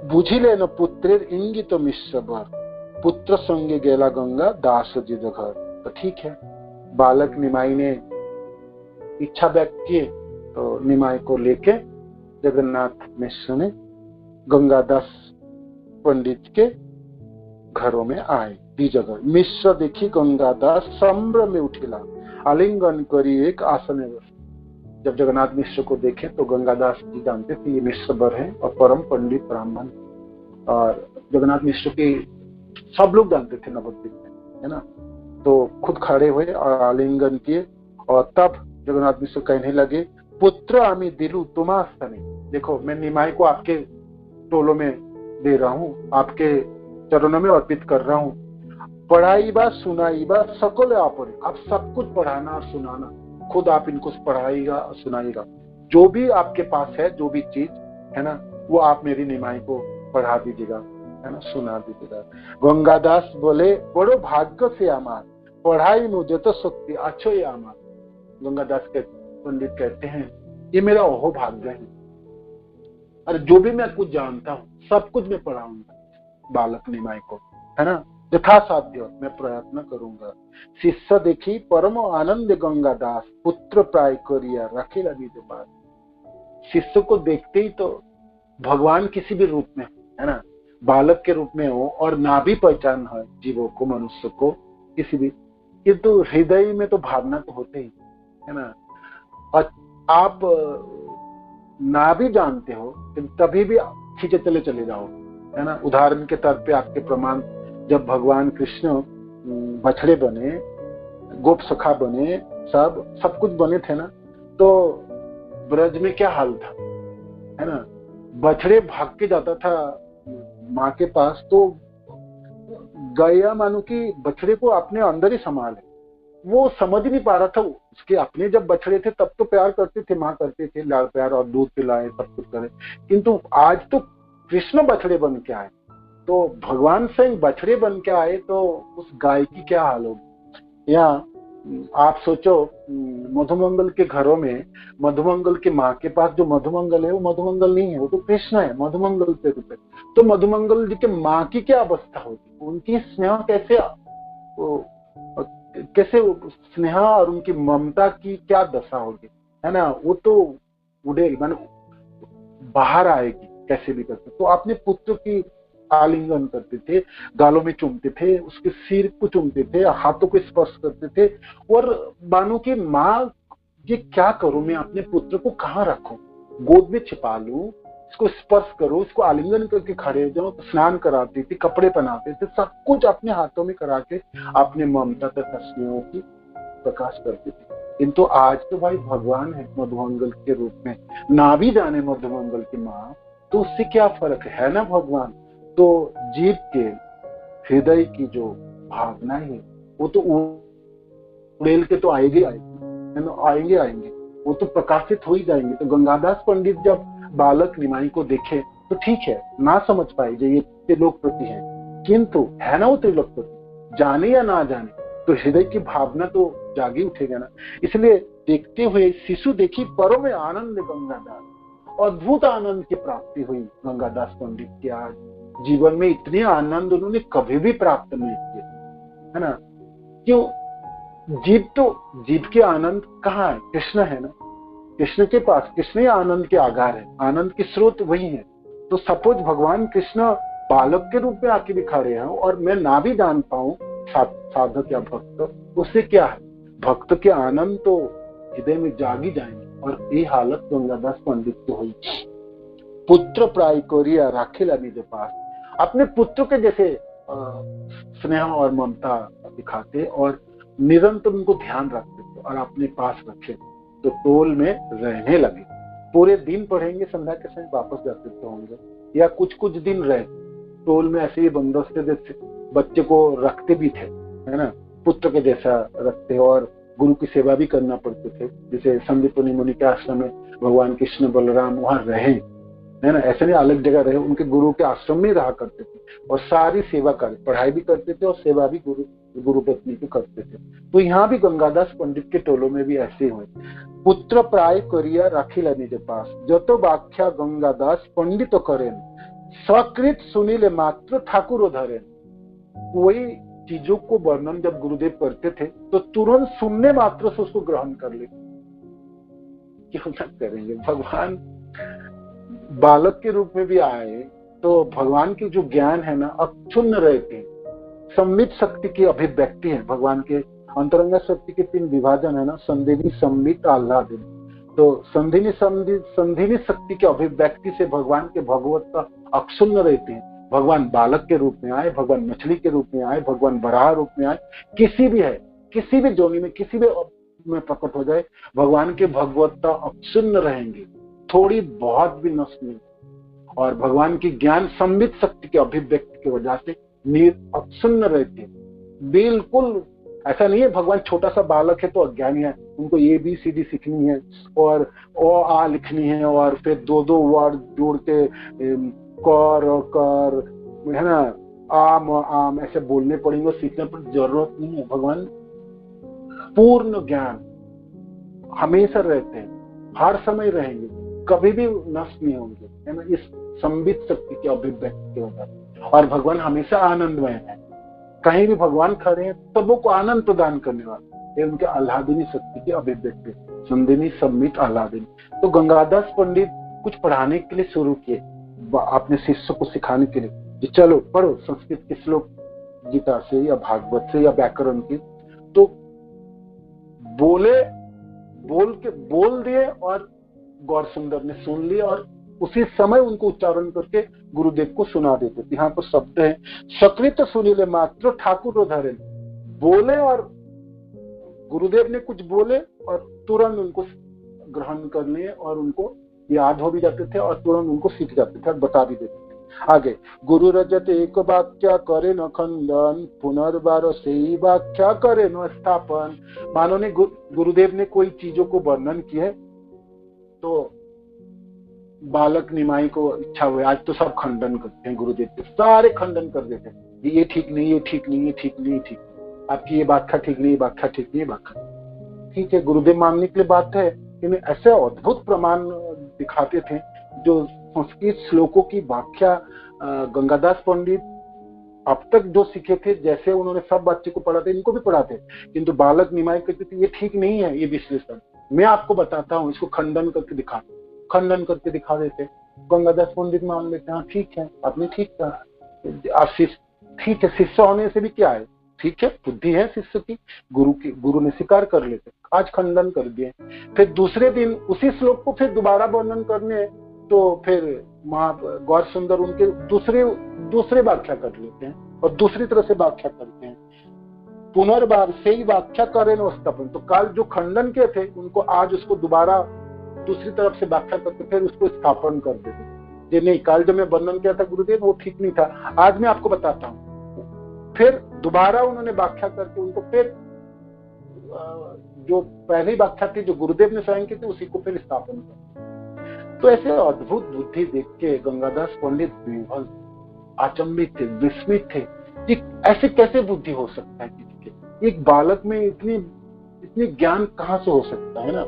बुझिले न पुत्रेर इंगित मिश्रभर, पुत्र संगे गेला गंगा दास जी घर। तो ठीक है, बालक निमाई ने इच्छा व्यक्त की, तो निमाई को लेके जगन्नाथ मिश्र ने गंगादास पंडित के घरों में आए। जगह मिश्र देखी गंगादास संभ्रम में उठिला, आलिंगन करी एक आसन में। जब जगन्नाथ मिश्र को देखे तो गंगादास जी जानते थे ये मिश्र बर है और परम पंडित ब्राह्मण, और जगन्नाथ मिश्र के सब लोग जानते थे नवद्वीप में, है ना। तो खुद खड़े हुए और आलिंगन किए, और तब जगन्नाथ मिश्र कहने लगे, पुत्र आमी दिलु तुम्हार स्तने। देखो मैं निमाई को आपके टोलों में दे रहा हूँ, आपके चरणों में अर्पित कर रहा हूँ। पढ़ाई बा सुनाई बा सकल आप सब कुछ पढ़ाना और सुनाना, खुद आप इनको पढ़ाइएगा और सुनाइएगा। जो भी आपके पास है, जो भी चीज है ना, वो आप मेरी निमाई को पढ़ा दीजिएगा, है ना, सुना दीजिएगा। गंगादास बोले, बड़ो भाग्य से आमार पढ़ाई मुझे तो शक्ति अच्छो ही आमार। गंगादास के पंडित कहते हैं, ये मेरा ओहो भाग्य है, और जो भी मैं कुछ जानता हूँ सब कुछ मैं पढ़ाऊंगा बालक निमाई को, है ना, यथासाध्य मैं प्रयत्न करूंगा। शिष्य देखी परम आनंद गंगादास, पुत्र प्राय करिया रखेला निज पास। शिष्य को देखते ही तो भगवान किसी भी रूप में, है ना, बालक के रूप में हो और ना भी पहचान है जीवों को, मनुष्य को, किसी भी, किंतु हृदय में तो भावना तो होते ही, है ना। और आप ना भी जानते हो तभी भी खींचे चले जाओ, है ना। उदाहरण के तौर पे आपके प्रमाण, जब भगवान कृष्ण बछड़े बने, गोप सखा बने, सब कुछ बने थे ना, तो ब्रज में क्या हाल था, है ना, बछड़े भाग के जाता था माँ के पास, तो गया मानो कि बछड़े को अपने अंदर ही संभाले। वो समझ नहीं पा रहा था उसके अपने जब बछड़े थे तब तो प्यार करते थे, माँ करते थे, लाड़ प्यार और दूध पिलाए सब कुछ करे, किंतु आज तो कृष्ण बछड़े बन के आए, तो भगवान स्वयं बछड़े बन के आए तो उस गाय की क्या हाल होगी। या आप सोचो मधुमंगल के घरों में मधुमंगल की माँ के पास जो मधुमंगल है वो मधुमंगल नहीं है, वो तो कृष्ण है, मधुमंगल के रूप में। तो मधुमंगल जी के माँ की क्या अवस्था होगी, उनकी स्नेह कैसे स्नेह और उनकी ममता की क्या दशा होगी, है ना। वो तो उड़ेल माने बाहर आएगी कैसे भी करके। तो अपने पुत्र की आलिंगन करते थे, गालों में चूमते थे, उसके सिर को चूमते थे, हाथों को स्पर्श करते थे, और मानो कि माँ ये क्या करूं, मैं अपने पुत्र को कहाँ रखूं, गोद में छिपा लूं, इसको स्पर्श करो, इसको आलिंगन करके खड़े हो जाओ। तो स्नान कराती थी, कपड़े पहनाते थे, सब कुछ अपने हाथों में करा के अपने ममता तथा स्नेह की प्रकाश करते थे। किंतु आज तो भाई भगवान है मधुमंगल के रूप में, ना भी जाने मधुमंगल की माँ, तो उससे क्या फर्क है ना भगवान। तो जीव के हृदय की जो भावना है वो तो उड़ेल के तो आएंगे आएंगे, वो तो प्रकाशित हो ही जाएंगे। तो गंगादास पंडित जब बालक निमाई को देखे तो ठीक है, ना समझ पाए जो ये त्रिलोकपति है, किंतु है ना वो त्रिलोकपति, जाने या ना जाने तो हृदय की भावना तो जागी उठेगा ना। इसलिए देखते हुए शिशु देखी परों में आनंद गंगादास, अद्भुत आनंद की प्राप्ति हुई गंगादास पंडित की। आज जीवन में इतने आनंद उन्होंने कभी भी प्राप्त नहीं किए, है ना। क्यों, जीव के आनंद कहाँ है, कृष्ण है ना, कृष्ण के पास, कृष्ण ही आनंद के आधार है, आनंद के स्रोत वही है। तो सपोज भगवान कृष्ण बालक के रूप में आके भी खड़े हैं और मैं ना भी जान पाऊं साधक या भक्त, उससे क्या है, भक्त के आनंद तो हृदय में जागी जाएंगे। और ये हालत गंगादास पंडित की हुई। पुत्र प्राय कोरिया राखेला निज पास, अपने पुत्र के जैसे स्नेह और ममता दिखाते और निरंतर उनको ध्यान रखते थे और अपने पास रखे, तो टोल में रहने लगे। पूरे दिन पढ़ेंगे, संध्या के समय वापस जाते तो होंगे, या कुछ दिन रहे टोल में, ऐसे ही बंदोबस्त जैसे बच्चे को रखते भी थे, है ना, पुत्र के जैसा रखते, और गुरु की सेवा भी करना पड़ते थे। जैसे संदीपनी मुनि के आश्रम में भगवान कृष्ण बलराम वहां रहे, है ना, ऐसे नहीं अलग जगह रहे, उनके गुरु के आश्रम में रहा करते थे और सारी सेवा कर, पढ़ाई भी करते थे और सेवा भी गुरु पत्नी की करते थे। तो यहाँ भी गंगादास पंडित के टोलों में भी ऐसे हुए। पुत्र प्राय करिया राखिला निज पास, जतो व्याख्या गंगादास पंडित करेन, सकृत सुनीले मात्र ठाकुर धरेन। वही चीजों को वर्णन जब गुरुदेव करते थे तो तुरंत सुनने मात्र से उसको ग्रहण कर ले। क्यों न करेंगे, भगवान बालक के रूप में भी आए तो भगवान की जो ज्ञान है ना अक्षुण्ण रहते, संमित शक्ति की अभिव्यक्ति है। भगवान के अंतरंग शक्ति के 3 विभाजन है ना, संधिनी, संमित, आह्लादिनी। तो संधिनी शक्ति की अभिव्यक्ति से भगवान के भगवत का अक्षुण्ण रहते हैं। भगवान बालक के रूप में आए, भगवान मछली के रूप में आए, भगवान बराह रूप में आए, किसी भी है, किसी भी जोनी में, किसी भी में प्रकट हो जाए, भगवान के भगवत्ता अक्षुण्ण रहेंगे, थोड़ी बहुत भी नष्ट नहीं। और भगवान की ज्ञान संबित शक्ति की अभिव्यक्ति की वजह से अक्षुण्ण रहते हैं। बिल्कुल ऐसा नहीं है भगवान छोटा सा बालक है तो अज्ञानी है, उनको ABCD सीखनी है और आ लिखनी है और फिर 2 वर्ड जोड़ के कर और कर, है ना, आम ऐसे बोलने पड़ेंगे, सीखने पर जरूरत नहीं है। भगवान पूर्ण ज्ञान हमेशा रहते हैं, हर समय रहेंगे, कभी भी नष्ट नहीं होंगे, है ना, इस संबित शक्ति की अभिव्यक्ति की वजह से। और भगवान हमेशा आनंदमय है, कहीं भी भगवान खड़े हैं सबों को आनंद प्रदान करने वाले, ये उनके आह्लादिनी शक्ति की अभिव्यक्ति, संदिनी, सम्मित, आह्लादिनी। तो गंगादास पंडित कुछ पढ़ाने के लिए शुरू किए, अपने शिष्य को सिखाने के लिए कि चलो पढ़ो संस्कृत के श्लोक, गीता से या भागवत से या व्याकरण के। तो बोल दिए और गौर सुंदर ने सुन लिया और उसी समय उनको उच्चारण करके गुरुदेव को सुना देते थे। यहाँ पर शब्द है, सकृत सुनीले मात्र ठाकुर धरेन। बोले और गुरुदेव ने कुछ बोले और तुरंत उनको ग्रहण कर लिए और उनको याद हो भी जाते थे और तुरंत उनको सीख जाते थे और बता भी देते थे। आगे, गुरु रजत एक व्याख्या करे न खंडन, पुनर्बार से ही व्याख्या करे न स्थापन। मानो ने गुरुदेव ने कोई चीजों को वर्णन किया है, तो बालक निमाई को इच्छा हुई, आज तो सब खंडन करते हैं, गुरुदेव के सारे खंडन कर देते हैं, ये ठीक नहीं, ये ठीक नहीं, ये ठीक नहीं, ठीक आपकी ये व्याख्या ठीक नहीं, व्याख्या ठीक नहीं, व्याख्या ठीक है, गुरुदेव मानने के लिए बात है। कि ऐसे अद्भुत प्रमाण दिखाते थे जो संस्कृत श्लोकों की व्याख्या गंगादास पंडित अब तक जो सीखे थे, जैसे उन्होंने सब बच्चे को पढ़ाते, इनको भी पढ़ाते, किंतु बालक निमाई कहते थे ये ठीक नहीं है, ये विश्लेषण मैं आपको बताता हूँ, इसको खंडन करके दिखा देते। गंगादास पंडित मान लेते, हाँ ठीक है, आपने ठीक कहा, ठीक है, शिष्य होने से भी क्या है, ठीक है, बुद्धि है शिष्य की, गुरु ने स्वीकार कर लेते, आज खंडन कर दिए। फिर दूसरे दिन उसी श्लोक को फिर दोबारा वर्णन करने, तो फिर गौर सुंदर उनके दूसरे व्याख्या कर लेते हैं और दूसरी तरह से व्याख्या करते हैं। पुनर्बार से ही व्याख्या करें न, तो कल जो खंडन के थे उनको आज उसको दोबारा दूसरी तरफ से व्याख्या करके फिर उसको स्थापन कर देते। ये नहीं, कल जो मैं वर्णन किया था गुरुदेव वो ठीक नहीं था, आज मैं आपको बताता हूँ। फिर दोबारा उन्होंने व्याख्या करके उनको फिर जो पहली व्याख्या थी जो गुरुदेव ने स्वयं की थी उसी को फिर स्थापन कर। तो ऐसे अद्भुत बुद्धि देख के गंगादास पंडित विह्वल, अचंभित थे, विस्मित थे कि ऐसे कैसे बुद्धि हो सकता है किसी के, एक बालक में इतनी ज्ञान कहाँ से हो सकता है ना।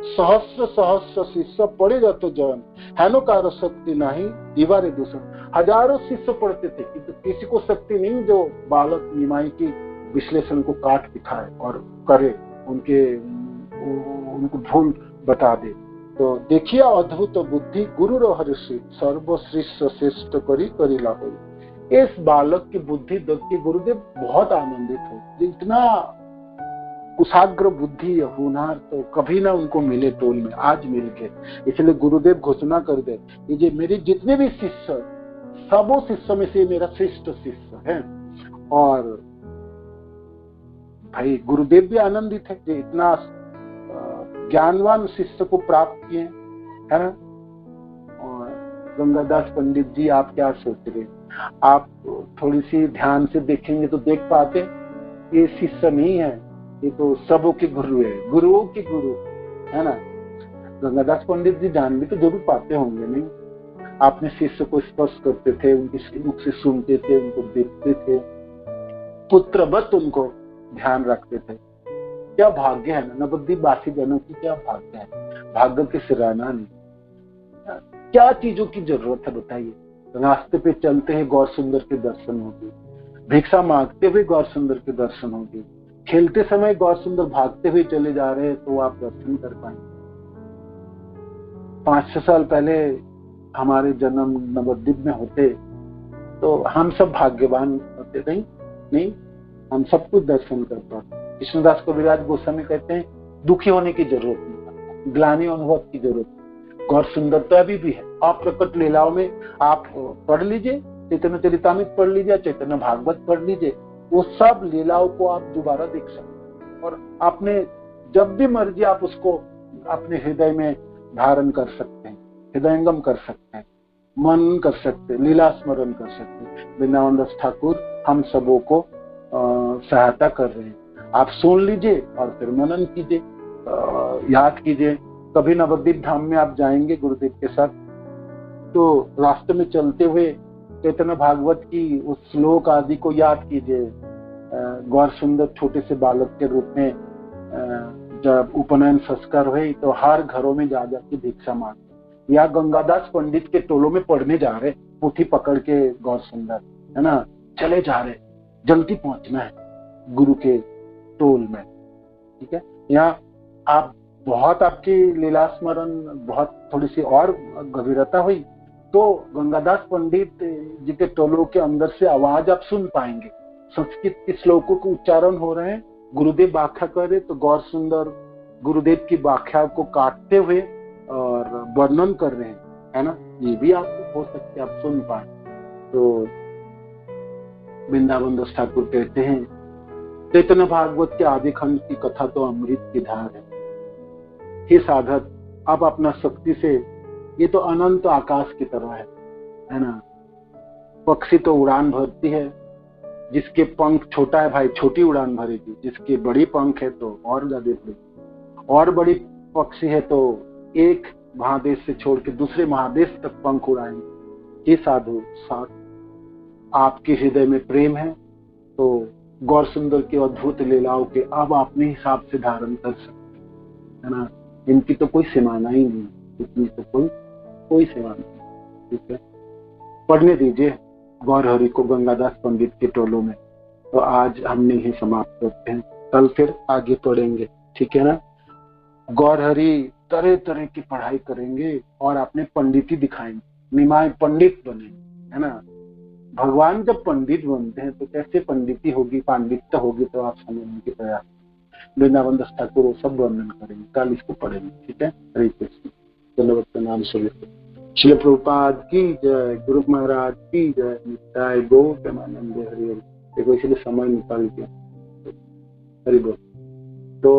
सहस्र सहस्र शिष्य पढ़े जाते जन, है नो कार शक्ति नहीं दीवारे दूषण। हजारों शिष्य पढ़ते थे किंतु किसी को शक्ति नहीं जो बालक निमाई की विश्लेषण को काट दिखाए और करे, उनको भूल बता दे। तो देखिए अद्भुत बुद्धि गुरु रहर्षि सर्वश्रेष्ठ श्रेष्ठ करी लाहो। इस बालक की बुद्धि देख के गुरुदेव बहुत आनंदित हो, इतना कुशाग्र बुद्धि होनहार तो कभी ना उनको मिले टोल में, आज मिल गए। इसलिए गुरुदेव घोषणा कर दे, ये मेरे जितने भी शिष्य, सबों शिष्य में से मेरा श्रेष्ठ शिष्य है। और भाई गुरुदेव भी आनंदित है कि इतना ज्ञानवान शिष्य को प्राप्त किए, है ना। और गंगादास पंडित जी आप क्या सोच रहे, आप थोड़ी सी ध्यान से देखेंगे तो देख पाते ये शिष्य नहीं है, ये तो सबों के गुरु है, गुरुओं के गुरु, है ना। गंगादास पंडित जी जान भी तो जरूर पाते होंगे, नहीं? आपने शिष्य को स्पर्श करते थे, उनकी मुख से सुनते थे, उनको देखते थे, पुत्रवत उनको ध्यान रखते थे। क्या भाग्य है ना, नवद्वीप वासी जनों की क्या भाग्य है, भाग्य के सिराना नहीं। क्या चीजों की जरूरत है बताइए। रास्ते पे चलते हैं गौर सुंदर के दर्शन होंगे, भिक्षा मांगते हुए गौर सुंदर के दर्शन होंगे, खेलते समय गौर सुंदर भागते हुए चले जा रहे हैं तो आप दर्शन कर पाएंगे। 5-6 साल पहले हमारे जन्म नवद्वीप में होते तो हम सब भाग्यवान होते, नहीं हम सब कुछ दर्शन कर पाते। कृष्णदास कविराज गोस्वामी कहते हैं दुखी होने की जरूरत नहीं, ग्लानि अनुभव की जरूरत। गौर सुंदर तो अभी भी है, अप्रकट लीलाओं में आप पढ़ लीजिए, चैतन्य चरितामृत पढ़ लीजिए, चैतन्य भागवत पढ़ लीजिए, वो सब लीलाओं को आप दोबारा देख सकते हैं और आपने जब भी मर्जी आप उसको अपने हृदय में धारण कर सकते हैं, हृदयंगम कर सकते हैं, मनन कर सकते हैं, लीला स्मरण कर सकते हैं। वृंदावन दास ठाकुर हम सबों को सहायता कर रहे हैं। आप सुन लीजिए और फिर मनन कीजिए, याद कीजिए। कभी नवद्वीप धाम में आप जाएंगे गुरुदेव के साथ तो रास्ते में चलते हुए चैतन्य भागवत की उस श्लोक आदि को याद कीजिए। गौर सुंदर छोटे से बालक के रूप में जब उपनयन संस्कार हुए तो हर घरों में जा जाके भिक्षा मांगते, या गंगादास पंडित के टोलों में पढ़ने जा रहे, पुथी पकड़ के गौर सुंदर, है ना, चले जा रहे, जल्दी पहुंचना है गुरु के टोल में, ठीक है। यहाँ आप बहुत आपकी लीला स्मरण बहुत थोड़ी सी और गंभीरता हुई तो गंगादास पंडित जी के टोलों के अंदर से आवाज आप सुन पाएंगे। संस्कृत के श्लोकों के उच्चारण हो रहे हैं, गुरुदेव व्याख्या कर रहे तो गौर सुंदर गुरुदेव की व्याख्या को काटते हुए और वर्णन कर रहे हैं, है ना। ये भी आपको हो सकते आप सुन पाए। तो वृंदावन दास ठाकुर कहते हैं चैतन्य भागवत के आदि खंड की कथा तो अमृत की धार है। हे साधक, आप अपना शक्ति से ये तो अनंत आकाश की तरह है ना। पक्षी तो उड़ान भरती है, जिसके पंख छोटा है भाई छोटी उड़ान भरेगी, जिसके बड़ी पंख है तो और ज्यादा भरेगी, और बड़ी पक्षी है तो एक महादेश से छोड़ के दूसरे महादेश तक पंख उड़ाएंगे। ये साधु साथ आपके हृदय में प्रेम है तो गौर सुंदर की अद्भुत लीलाओं के अब अपने हिसाब से धारण कर सकते है ना। इनकी तो कोई सीमाना ही नहीं, इतनी तो कोई सीमा नहीं। ठीक है, पढ़ने दीजिए गौर हरि को गंगादास पंडित के टोलों में। तो आज हमने ही समाप्त करते हैं, कल फिर आगे पढ़ेंगे। ठीक है ना। गौर हरि तरह तरह की पढ़ाई करेंगे और अपने पंडिती दिखाएंगे, निमाय पंडित बने, है ना। भगवान जब पंडित बनते हैं तो कैसे पंडिती होगी, पांडित्य होगी, तो आप समझने की तैयार। वृंदावन दास ठाकुर वो सब वर्णन करेंगे, कल इसको पढ़ेंगे। ठीक है, हरे कृष्ण। चलो नाम सुनिए। श्रील प्रभुपाद की जय, गुरु महाराज की जय, नित्याय गौर प्रेमानंद हरि हरि। देखो इसलिए समय निकाल के हरि बोल। तो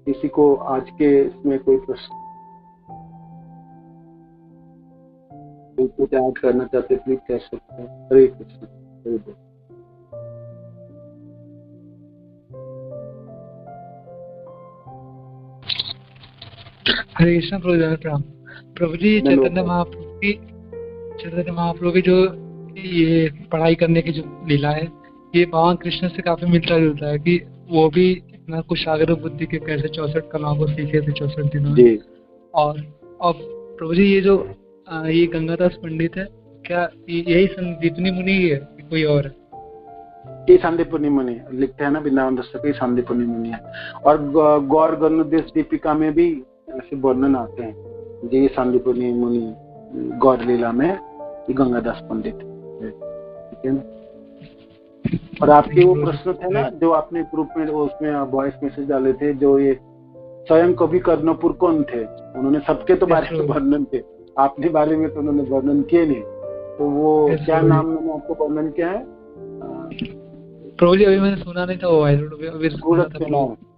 किसी को आज के इसमें कोई प्रश्न कुछ ऐड करना चाहते प्लीज कह सकते हैं। हरे कृष्ण। हरि बोल। हरे कृष्ण प्रभु। प्रभु जी चैतन्य महाप्रभु की जो ये पढ़ाई करने की जो लीला है, ये भगवान कृष्ण से काफी मिलता जुलता है कि वो भी इतना कुशाग्र बुद्धि के कैसे 64 कलाओं को सीखे थे 64 दिनों में। और प्रभु जी ये जो ये गंगादास पंडित है, क्या यही संदीपनी मुनि है कि कोई और है? ये संदीपनी मुनि लिखते हैं ना वृंदावन दास की, संदीपनी मुनि है। और गौर गणदेश दीपिका में भी ऐसे वर्णन आते हैं, ये संदीपनी मुनि गौर लीला में गंगादास पंडित। ठीक है ना। और आपके वो प्रश्न थे ना जो आपने ग्रुप में उसमें वॉइस मैसेज डाले थे, जो ये स्वयं कवि कर्णपुर कौन थे, उन्होंने सबके तो बारे में वर्णन थे, आपने बारे में तो उन्होंने वर्णन किए नहीं। तो वो क्या नाम मैंने आपको वर्णन किया है प्रभु जी? अभी मैंने सुना नहीं था वो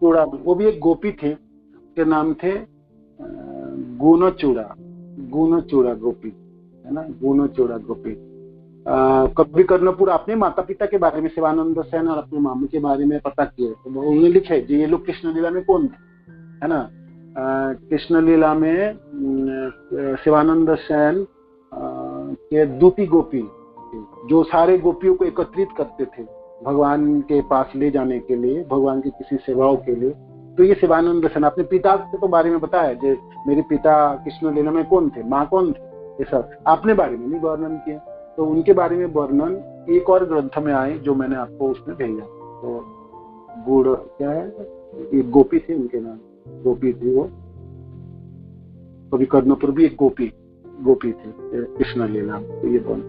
चूड़ा। वो भी एक गोपी थे, उसके नाम थे गुणचूड़ा गोपी, है ना। गुणचूड़ा गोपी। कवि कर्णपुर अपने माता पिता के बारे में शिवानंद सेन और अपने मामू के बारे में पता किए, तो उन्होंने लिखे ये लोग कृष्ण लीला में कौन थे, है ना। कृष्ण लीला में शिवानंद सेन के दूती गोपी जो सारे गोपियों को एकत्रित करते थे भगवान के पास ले जाने के लिए, भगवान की किसी सेवाओं के लिए। तो ये शिवानंद सेन अपने पिता के तो बारे में बताया, जो मेरे पिता कृष्ण लीला में कौन थे, माँ कौन थे, ये सब अपने बारे में नहीं वर्णन किया। तो उनके बारे में वर्णन एक और ग्रंथ में आए जो मैंने आपको उसमें भेजा। तो गुड़ क्या है, एक गोपी थी, उनके नाम गोपी थी वो। कवि कर्णपुर भी एक गोपी थी कृष्ण लीला में। तो ये बोल,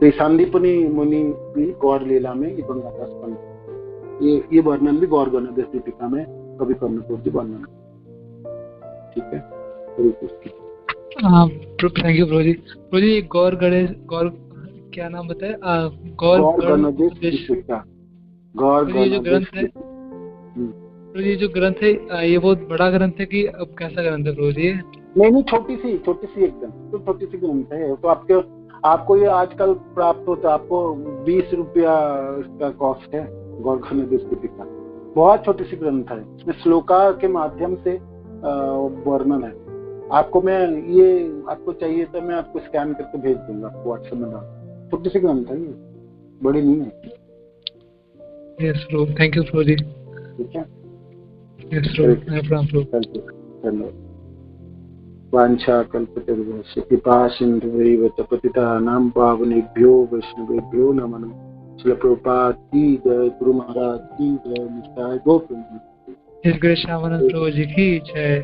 तो संदीपनी मुनि भी गौर लीला में ये गंगादास पंडित, ये वर्णन भी गौर गणदेश दीपिका में कवि कर्णपुर जी वर्णन। ठीक है, थैंक यू प्रभु जी। प्रभु जी गौर क्या नाम बताया? गौर गणदेश दीपिका। गौर जो ग्रंथ है, ये जो ग्रंथ है ये बहुत बड़ा ग्रंथ है कि अब कैसा ग्रंथ है प्रभु जी? नहीं, छोटी सी एकदम तो छोटी सी ग्रंथ है। तो आपको ये आजकल प्राप्त होता है, आपको 20 रुपया इसका कॉस्ट है गौर गणदेश दीपिका। बहुत छोटी सी ग्रंथ है, इसमें श्लोका के माध्यम से वर्णन है। आपको मैं ये आपको चाहिए तो मैं आपको स्कैन करके भेज दूंगा, आपको व्हाट्सएप में डाल। छोटी सी ग्रंथ है, ये बड़ी नहीं है। यस प्रभु, थैंक यू प्रभु जी। ठीक है, यस प्रभु, धन्यवाद। वांछा कल्पतरुभ्यश्च कृपा सिन्धुभैव च पतितानां पावनेभ्यो वैष्णवेभ्यो नमः। श्रील प्रभुपाद की जय, गुरु महाराज की जय, नित्याय गौर प्रेमानंद। प्रभु जी की जय।